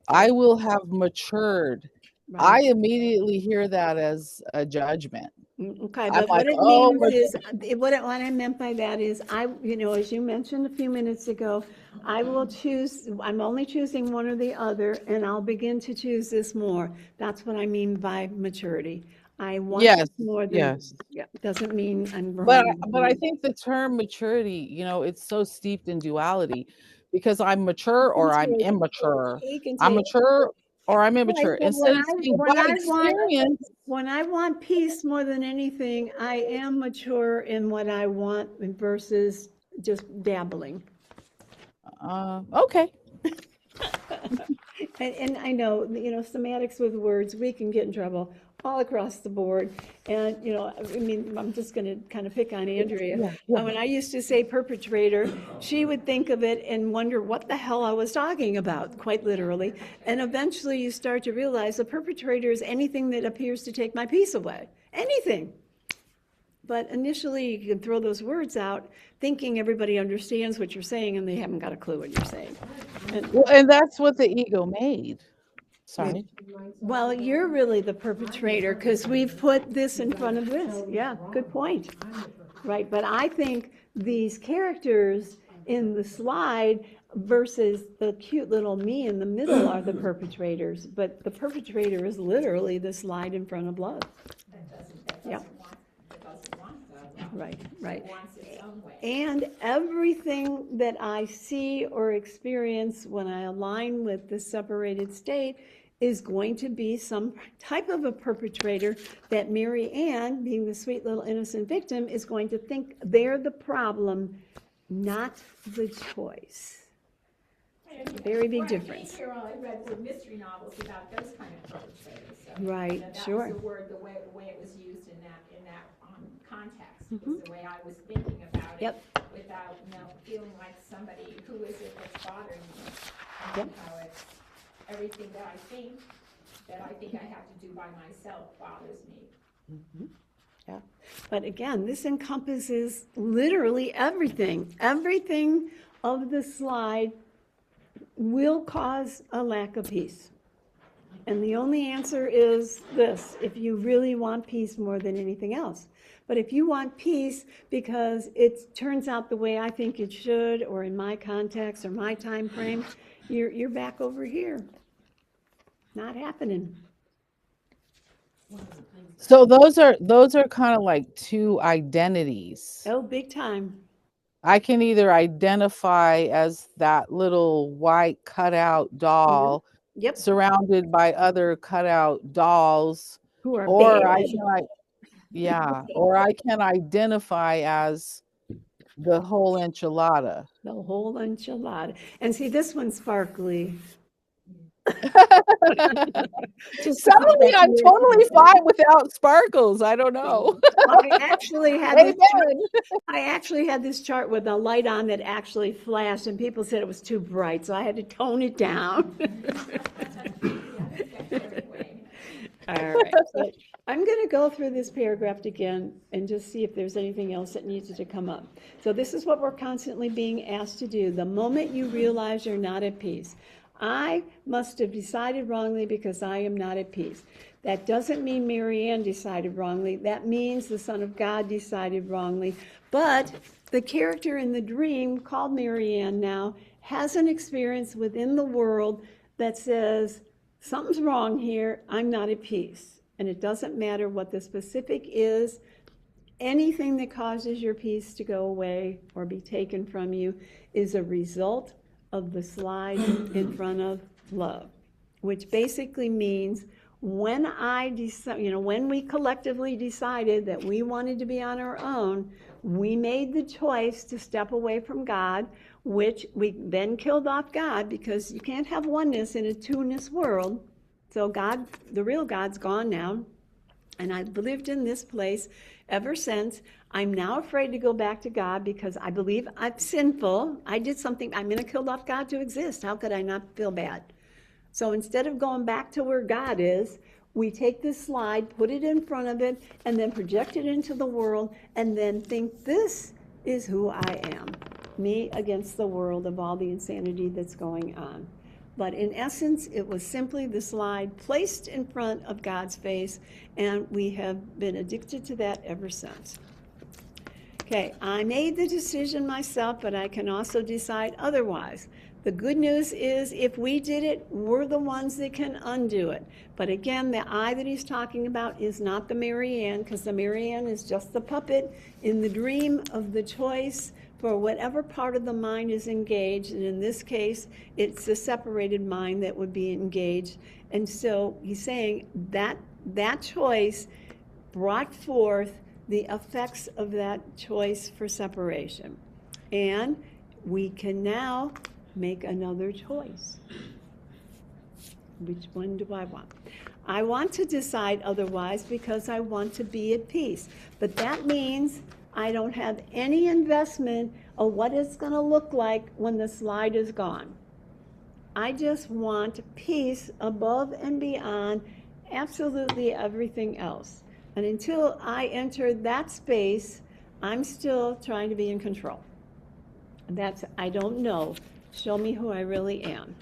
I will have matured. right, I immediately hear that as a judgment. Okay, I'm but like, what it oh, means is, what I meant by that is, as you mentioned a few minutes ago, I'm only choosing one or the other, and I'll begin to choose this more. That's what I mean by maturity. I want yes, this more than, yes. yeah, doesn't mean I'm But growing. but I think the term maturity, it's so steeped in duality because I'm mature or I'm immature. He can I'm take, mature or I'm right, immature. but Instead of saying by experience, when I want peace more than anything, I am mature in what I want versus just dabbling. okay. And I know, semantics with words, we can get in trouble all across the board. And, I mean, I'm just going to kind of pick on Andrea. Yeah, yeah. When I used to say perpetrator, she would think of it and wonder what the hell I was talking about, quite literally. And eventually you start to realize a perpetrator is anything that appears to take my peace away. Anything. But initially, you can throw those words out thinking everybody understands what you're saying, and they haven't got a clue what you're saying. Well, and that's what the ego made. Sorry. Well, you're really the perpetrator because we've put this in front of this. Yeah, good point. Right, but I think these characters in the slide versus the cute little me in the middle are the perpetrators, but the perpetrator is literally the slide in front of love. Yeah. That doesn't want the love. Right, right. It wants its own way. And everything that I see or experience when I align with the separated state is going to be some type of a perpetrator that Mary Ann, being the sweet little innocent victim, is going to think they're the problem, not the choice. Very big When difference. I came here, I read the mystery novels about those kind of perpetrators. So Right, that sure. was the word, the way it was used in that context, was the way I was thinking about it. Yep. Without, feeling like somebody, who is it that's bothering me? Yep. And how it's, everything that I think I have to do by myself bothers me. Yeah. But again, this encompasses literally everything. Everything of the slide will cause a lack of peace. And the only answer is this: if you really want peace more than anything else. But if you want peace because it turns out the way I think it should, or in my context or my time frame, you're back over here. Not happening. So those are kind of like two identities. Oh, big time. I can either identify as that little white cutout doll Yep. surrounded by other cutout dolls, Who are or bad. or I can identify as the whole enchilada. The whole enchilada. And see, this one's sparkly. Just to call Suddenly, that I'm weird. totally fine without sparkles. I don't know. I actually had this chart, Amen. I actually had this chart with a light on that actually flashed, and people said it was too bright, so I had to tone it down. All right. So I'm going to go through this paragraph again and just see if there's anything else that needs to come up. So this is what we're constantly being asked to do. The moment you realize you're not at peace, I must have decided wrongly because I am not at peace. That doesn't mean Mary Ann decided wrongly. That means the Son of God decided wrongly. But the character in the dream, called Mary Ann now, has an experience within the world that says, something's wrong here, I'm not at peace. And it doesn't matter what the specific is. Anything that causes your peace to go away or be taken from you is a result of the slide in front of love, which basically means when when we collectively decided that we wanted to be on our own, we made the choice to step away from God, which we then killed off God, because you can't have oneness in a two-ness world. So God, the real God's gone now, and I've lived in this place ever since. I'm now afraid to go back to God because I believe I'm sinful. I did something. I'm going to kill off God to exist. How could I not feel bad? So instead of going back to where God is, we take this slide, put it in front of it, and then project it into the world, and then think this is who I am. Me against the world of all the insanity that's going on. But in essence, it was simply the slide placed in front of God's face, and we have been addicted to that ever since. Okay, I made the decision myself, but I can also decide otherwise. The good news is if we did it, we're the ones that can undo it. But again, the I that he's talking about is not the Marianne, because the Marianne is just the puppet in the dream of the choice for whatever part of the mind is engaged. And in this case, it's the separated mind that would be engaged. And so he's saying that that choice brought forth the effects of that choice for separation. And we can now make another choice. Which one do I want? I want to decide otherwise because I want to be at peace. But that means I don't have any investment of what it's going to look like when the slide is gone. I just want peace above and beyond absolutely everything else. And until I enter that space, I'm still trying to be in control. That's, I don't know. Show me who I really am.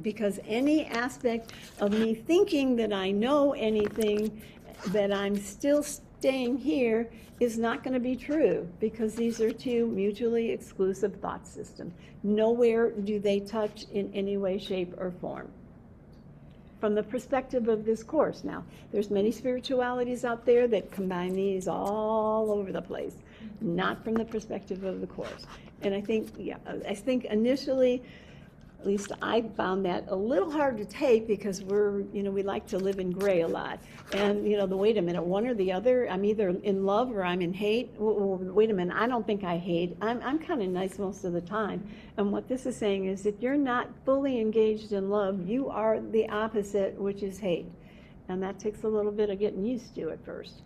Because any aspect of me thinking that I know anything, that I'm still staying here, is not going to be true, because these are two mutually exclusive thought systems. Nowhere do they touch in any way, shape, or form. From the perspective of this course. Now, there's many spiritualities out there that combine these all over the place, not from the perspective of the course. And I think initially, at least I found that a little hard to take, because we like to live in gray a lot. And, wait a minute, one or the other, I'm either in love or I'm in hate. Wait a minute, I don't think I hate. I'm kind of nice most of the time. And what this is saying is that you're not fully engaged in love. You are the opposite, which is hate. And that takes a little bit of getting used to at first.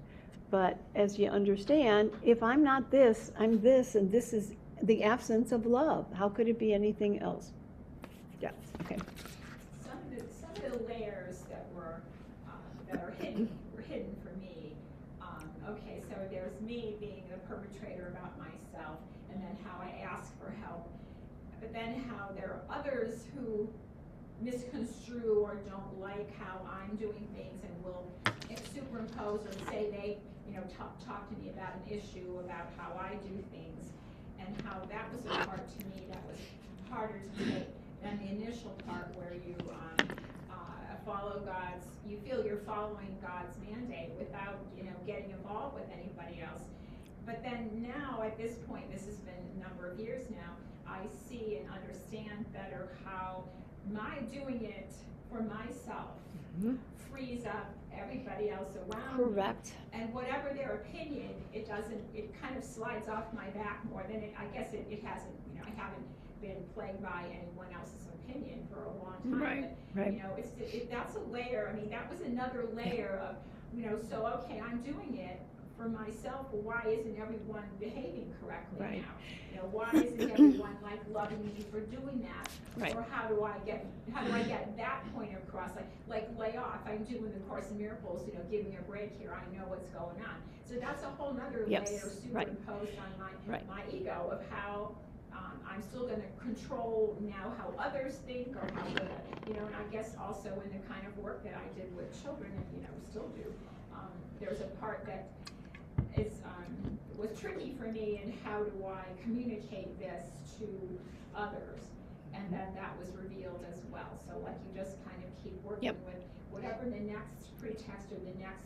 But as you understand, if I'm not this, I'm this, and this is the absence of love. How could it be anything else? Yeah, okay. Some of the layers that are hidden were hidden for me. Okay, so there's me being the perpetrator about myself, and then how I ask for help, but then how there are others who misconstrue or don't like how I'm doing things and will superimpose or say they, talk to me about an issue about how I do things, and how that was a part to me that was harder to take than the initial part where you you feel you're following God's mandate without, getting involved with anybody else. But then now, at this point, this has been a number of years now, I see and understand better how my doing it for myself frees up everybody else around me. Correct. And whatever their opinion, it kind of slides off my back more than it hasn't, I haven't been plagued by anyone else's opinion for a long time. Right. But, that's a layer. I mean, that was another layer of, so okay, I'm doing it for myself. Well, why isn't everyone behaving correctly now? Why isn't everyone loving me for doing that? Right. Or how do I get that point across? Like lay off. I'm doing the Course in Miracles. Give me a break here. I know what's going on. So that's a whole nother layer superimposed on my ego of how. I'm still going to control now how others think, or how and I guess also in the kind of work that I did with children, and still do. There's a part that was tricky for me, and how do I communicate this to others? And then that was revealed as well. So you just kind of keep working with whatever the next pretext or the next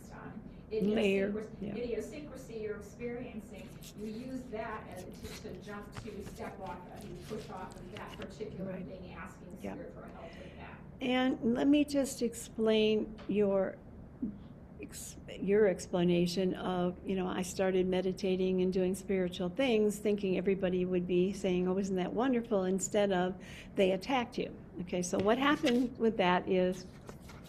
idiosyncrasy you're experiencing, you use that to jump to step off of, you push off of that particular thing, asking Spirit for help with that. And let me just explain your explanation of, I started meditating and doing spiritual things, thinking everybody would be saying, oh, isn't that wonderful, instead of they attacked you. Okay, so what happened with that is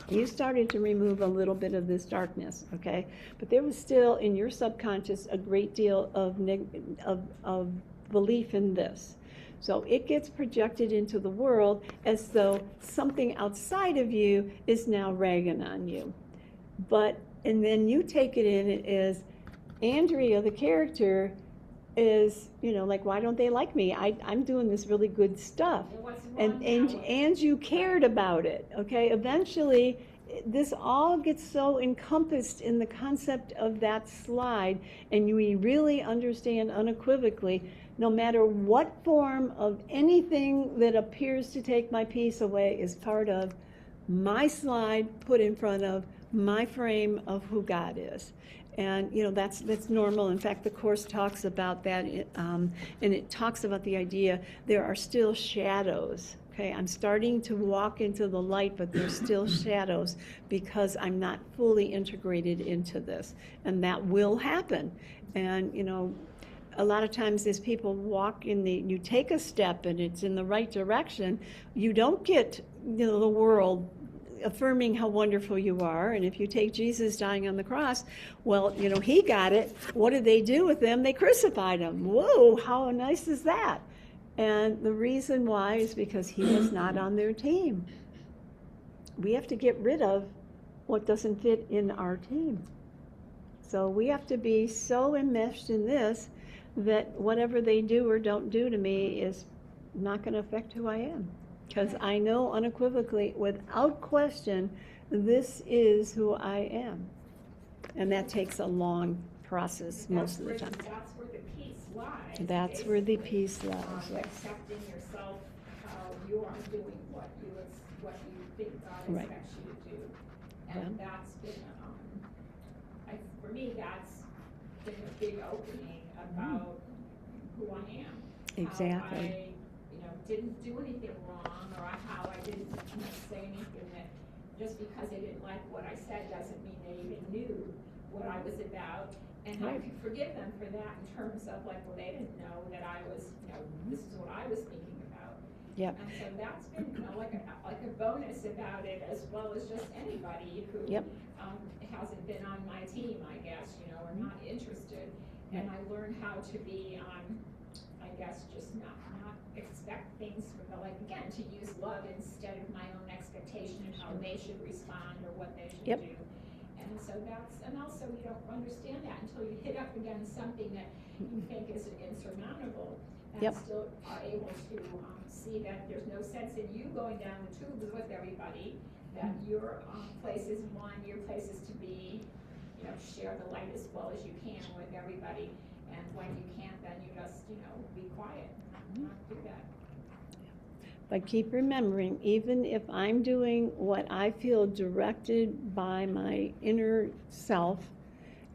you started to remove a little bit of this darkness, okay? But there was still in your subconscious a great deal of belief in this. So it gets projected into the world as though something outside of you is now ragging on you. And then you take it in as Andrea, the character, is, like, why don't they like me? I'm doing this really good stuff. It wasn't And, wrong and, now. and you cared about it, okay? Eventually, this all gets so encompassed in the concept of that slide, and we really understand unequivocally, no matter what form of anything that appears to take my peace away is part of my slide put in front of my frame of who God is. And, that's normal. In fact, the Course talks about that, and it talks about the idea there are still shadows. Okay, I'm starting to walk into the light, but there's still shadows because I'm not fully integrated into this. And that will happen. And, a lot of times as people walk you take a step and it's in the right direction, you don't get, the world affirming how wonderful you are. And if you take Jesus dying on the cross, well, he got it. What did they do with him? They crucified him. Whoa, how nice is that? And the reason why is because he was not on their team. We have to get rid of what doesn't fit in our team. So we have to be so enmeshed in this that whatever they do or don't do to me is not going to affect who I am. Because I know unequivocally, without question, this is who I am. And that takes a long process most of the time. That's where the peace lies. That's where the basically. peace lies. Yes. Accepting yourself, how you are doing what you think God Right. expects you to do. And that's been, for me, that's been a big opening about who I am. Exactly. How I, didn't do anything wrong, or how I didn't say anything that just because they didn't like what I said doesn't mean they even knew what I was about. And I could forgive them for that in terms of like, well, they didn't know that I was, this is what I was thinking about. Yep. And so that's been, like a bonus about it, as well as just anybody who hasn't been on my team, I guess, or not interested. And I learned how to be I guess just not expect things from again, to use love instead of my own expectation of how they should respond or what they should do. And so and also you don't understand that until you hit up against something that you think is insurmountable, and still are able to see that there's no sense in you going down the tubes with everybody, that your place is one, your place is to be, share the light as well as you can with everybody. And when you can't, then you just, be quiet, not do that. But keep remembering, even if I'm doing what I feel directed by my inner self,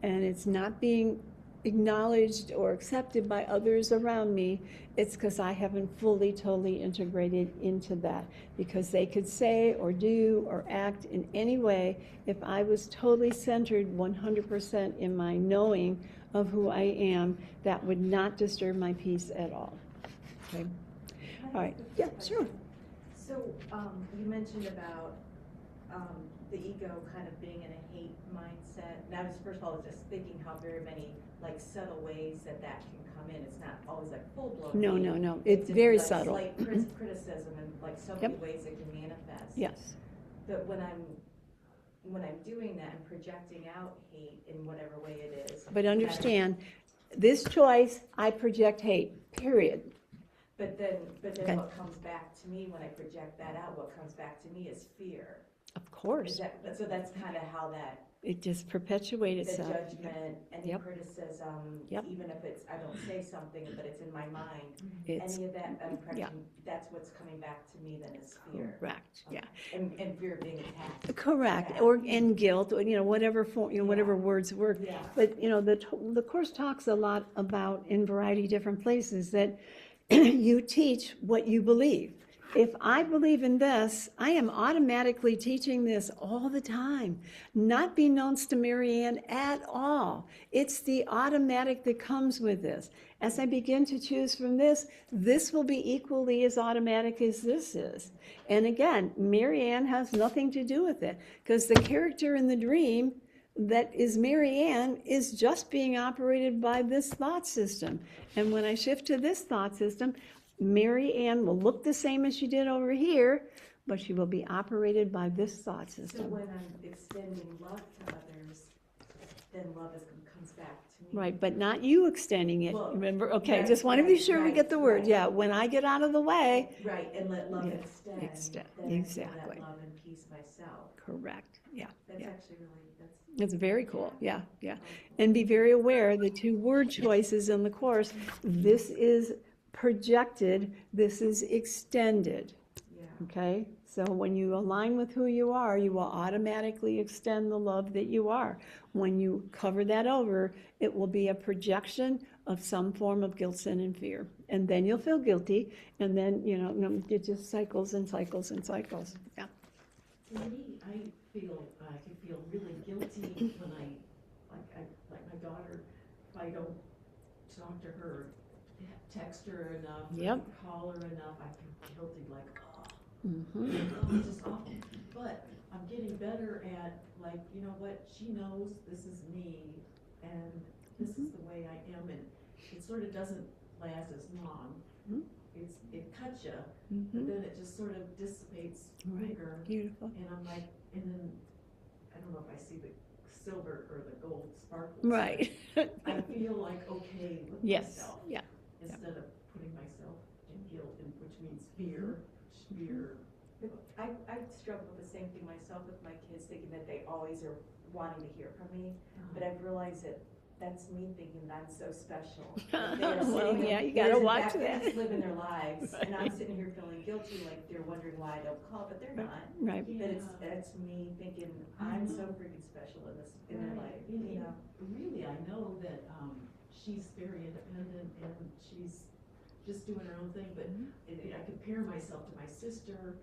and it's not being acknowledged or accepted by others around me, it's because I haven't fully, totally integrated into that. Because they could say or do or act in any way. If I was totally centered 100% in my knowing of who I am, that would not disturb my peace at all. Okay. All right. Yeah, sure. So you mentioned about the ego kind of being in a hate mindset. And I was, first of all, just thinking how very many subtle ways that can come in. It's not always full blown. No. It's very like subtle. Slight criticism and so many ways it can manifest. Yes. But when I'm doing that and projecting out hate in whatever way it is. But understand, this choice, I project hate, period. But then what comes back to me when I project that out, what comes back to me is fear. Of course. So that's kind of how that. It just perpetuates The itself. judgment, any criticism, even if I don't say something, but it's in my mind. Any of that impression, that's what's coming back to me then is fear. Correct. Okay. And fear of being attacked. Correct. And guilt, or whatever form, whatever words work. Yeah. But the Course talks a lot about, in a variety of different places, that you teach what you believe. If I believe in this, I am automatically teaching this all the time, not beknownst to Marianne at all. It's the automatic that comes with this. As I begin to choose from this will be equally as automatic as this is. And again, Marianne has nothing to do with it, because the character in the dream that is Marianne is just being operated by this thought system. And when I shift to this thought system, Marianne will look the same as she did over here, but she will be operated by this thought So system. when I'm extending love to others, then love comes back to Right, but not you extending it, Well, remember? Okay, right, just want to be right, sure we right, get the word. right. Yeah, when I get out of the way, Right, and let love Yeah, extend, then I feel exactly. that love and peace myself. Correct, yeah. That's Yeah. actually really, It's very cool, yeah, yeah. helpful. And be very aware, the two word choices in the course, this is projected, this is extended, Yeah, okay? So when you align with who you are, you will automatically extend the love that you are. When you cover that over, it will be a projection of some form of guilt, sin, and fear. And then you'll feel guilty, and then, it just cycles and cycles and cycles, yeah. For me, I can feel really guilty when like my daughter, if I don't talk to her, text her enough, Yep. call her enough, I feel guilty, like, Mhm. it's just awful. But I'm getting better at, like, you know what, she knows this is me, and this is the way I am, and it sort of doesn't last as long. Mhm. It cuts you, but Mhm. then it just sort of dissipates Right. quicker. Beautiful. And I'm like, and then, I don't know if I see the silver or the gold sparkles. Right. but I feel like okay with Yes, myself. yeah. Instead of putting myself in guilt, which means fear. I struggle with the same thing myself with my kids, thinking that they always are wanting to hear from me, but I've realized that that's me thinking that I'm so special. Like they are Well, sitting yeah, there- you gotta they're watch back there that. just living their lives, and I'm sitting here feeling guilty, like they're wondering why I don't call, but they're not. Right. But it's me thinking I'm so freaking special in their life, you know. Really, I know that she's very independent and she's just doing her own thing, but I compare myself to my sister,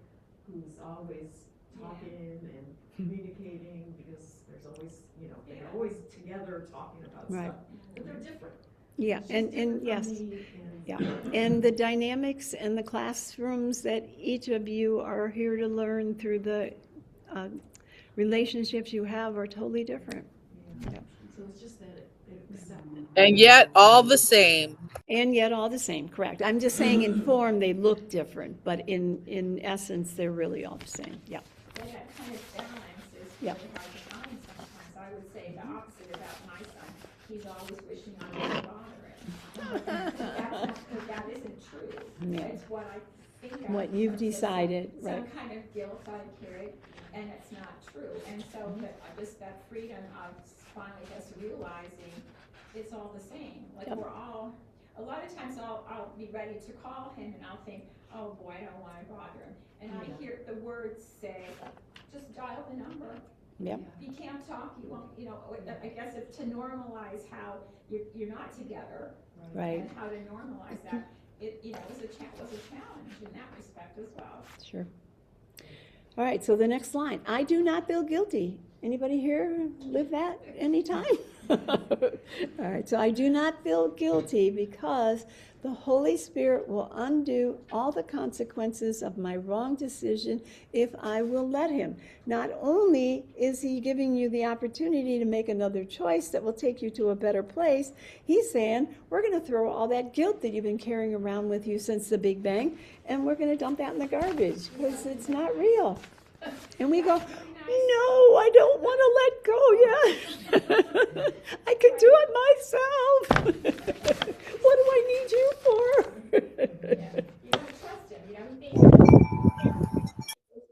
who's always talking and communicating, because there's always, they're always together talking about Right. stuff, but they're different. Yeah, She's and different from yes. me, Yeah, and the dynamics and the classrooms that each of you are here to learn through the relationships you have are totally different. Yeah. So it's just that it accepted. And yet all the same. And yet all the same, correct. I'm just saying in form they look different, but in essence they're really all the same, yeah. But that kind of balance is Yeah. really hard to find sometimes. I would say the opposite about my son. He's always wishing I wouldn't bother him. That isn't true. Yeah. It's what I think. What you've decided, right. Some kind of guilt I carry, and it's not true. And so just that freedom of finally just realizing it's all the same. Like Yep. we're all, a lot of times I'll be ready to call him and I'll think, oh boy, I don't want to bother him. And I hear the words say, just dial the number. Yep. If you can't talk, you won't, I guess if to normalize how you're not together. Right. And how to normalize that, it was a challenge in that respect as well. Sure. All right, so the next line, I do not feel guilty. Anybody here live that anytime? All right, so I do not feel guilty because the Holy Spirit will undo all the consequences of my wrong decision if I will let him. Not only is he giving you the opportunity to make another choice that will take you to a better place, he's saying, we're going to throw all that guilt that you've been carrying around with you since the Big Bang, and we're going to dump that in the garbage because it's not real. And we go, no, I don't want to let go yet. I can do it myself. What do I need you for? Yeah. You don't trust him, you don't think.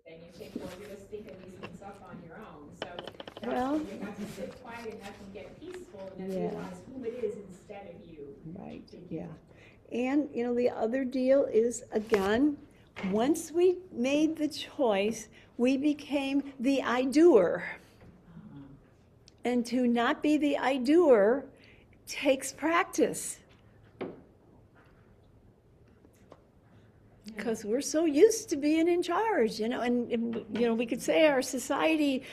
Then you think, well, you're just thinking these things up on your own. So that's Well. when you have to sit quiet enough and get peaceful and then Yeah. realize who it is instead of you. Right, yeah. And, the other deal is, again, once we made the choice, we became the I-doer. And to not be the I-doer takes practice. Because we're so used to being in charge, and we could say our society,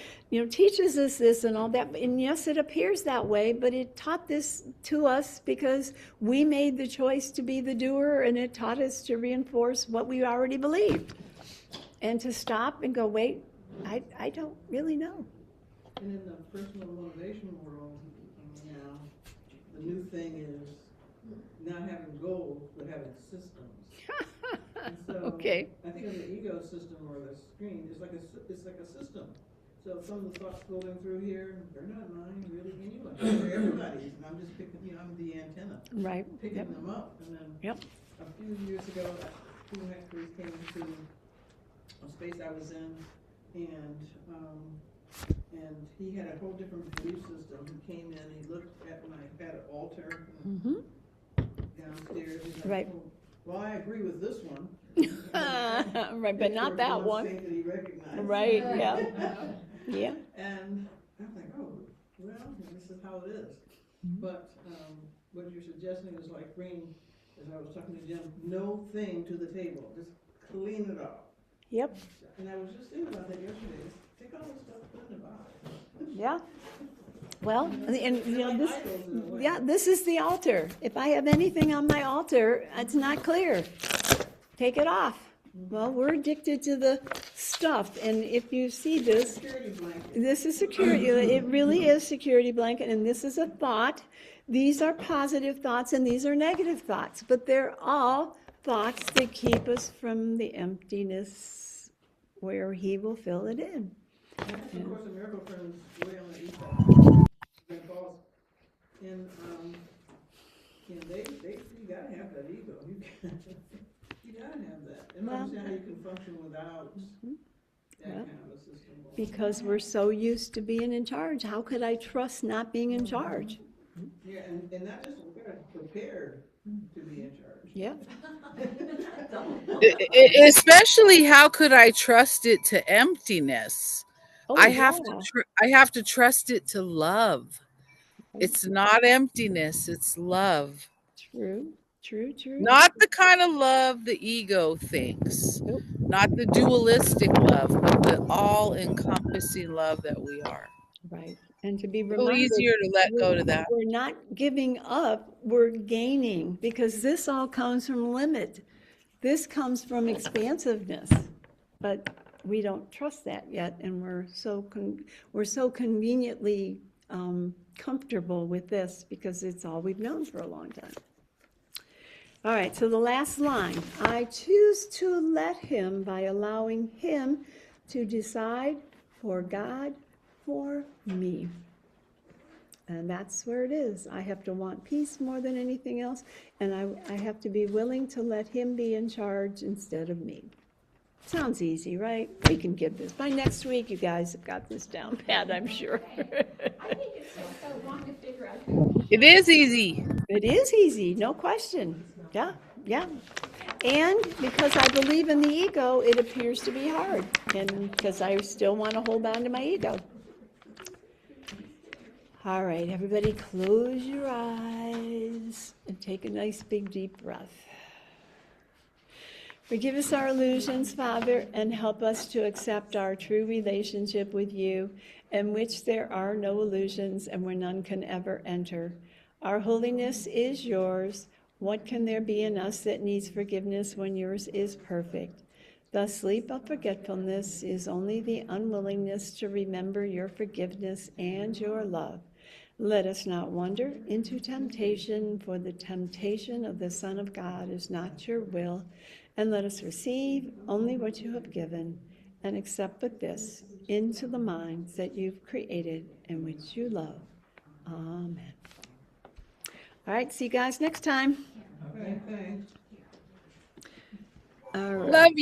teaches us this and all that, and yes, it appears that way, but it taught this to us because we made the choice to be the doer, and it taught us to reinforce what we already believed, and to stop and go, wait, I don't really know. And in the personal motivation world now, the new thing is not having goals, but having systems. And so Okay. I think on the ego system or the screen, it's like a system. So some of the thoughts floating through here, they're not mine, really, anyway. They're everybody's, and I'm just picking, I'm the antenna, Right. picking Yep. them up. And then Yep. a few years ago, two hectares came into a space I was in, and he had a whole different belief system. He came in, he looked at my, had an altar Mm-hmm. downstairs. He's like, Right. well, I agree with this one. Right, but not that one. Saint that he recognized. Right, yeah. Yeah. And I'm like, oh, well, this is how it is. But what you're suggesting is like bringing, as I was talking to Jim, no thing to the table. Just clean it up. Yep. And I was just thinking about that yesterday. Take all this stuff, put it in the box. Yeah. Well, and you know, Like this, idols in a way. yeah, this is the altar. If I have anything on my altar, it's not clear. Take it off. Well, we're addicted to the stuff, and if you see this, Security blanket. this is security. It really is security blanket, and this is a thought. These are positive thoughts, and these are negative thoughts, but they're all thoughts that keep us from the emptiness where He will fill it in. And that's, of course, a miracle friends way on the east side. St. Paul's. And they, you gotta have that ego. You gotta have that. And I Well, understand how you can function without that Yeah. kind of a system. Because we're so used to being in charge. How could I trust not being in charge? Yeah, and not just prepared to be in charge. Yeah. Especially, how could I trust it to emptiness? Oh, I have yeah. to I have to trust it to love. It's not emptiness, it's love. True, true, true. Not the kind of love the ego thinks. Nope. Not the dualistic love, but the all-encompassing love that we are. Right. And to be A little reminded, easier to let go to that. we're not giving up, we're gaining, because this all comes from limit. This comes from expansiveness, but we don't trust that yet, and we're so conveniently comfortable with this because it's all we've known for a long time. All right, so the last line, I choose to let Him by allowing Him to decide for God, for me. And that's where it is. I have to want peace more than anything else, and I have to be willing to let Him be in charge instead of me. Sounds easy, right? We can get this. By next week, you guys have got this down pat, I'm sure. I think it's still so long to figure out. It is easy. It is easy, no question. Yeah, yeah. And because I believe in the ego, it appears to be hard, and because I still want to hold on to my ego. All right, everybody close your eyes and take a nice big deep breath. Forgive us our illusions, Father, and help us to accept our true relationship with you, in which there are no illusions and where none can ever enter. Our holiness is yours. What can there be in us that needs forgiveness when yours is perfect? The sleep of forgetfulness is only the unwillingness to remember your forgiveness and your love. Let us not wander into temptation, for the temptation of the Son of God is not your will. And let us receive only what you have given, and accept but this into the minds that you've created and which you love. Amen. All right, see you guys next time. Okay, thanks. All right. Love you.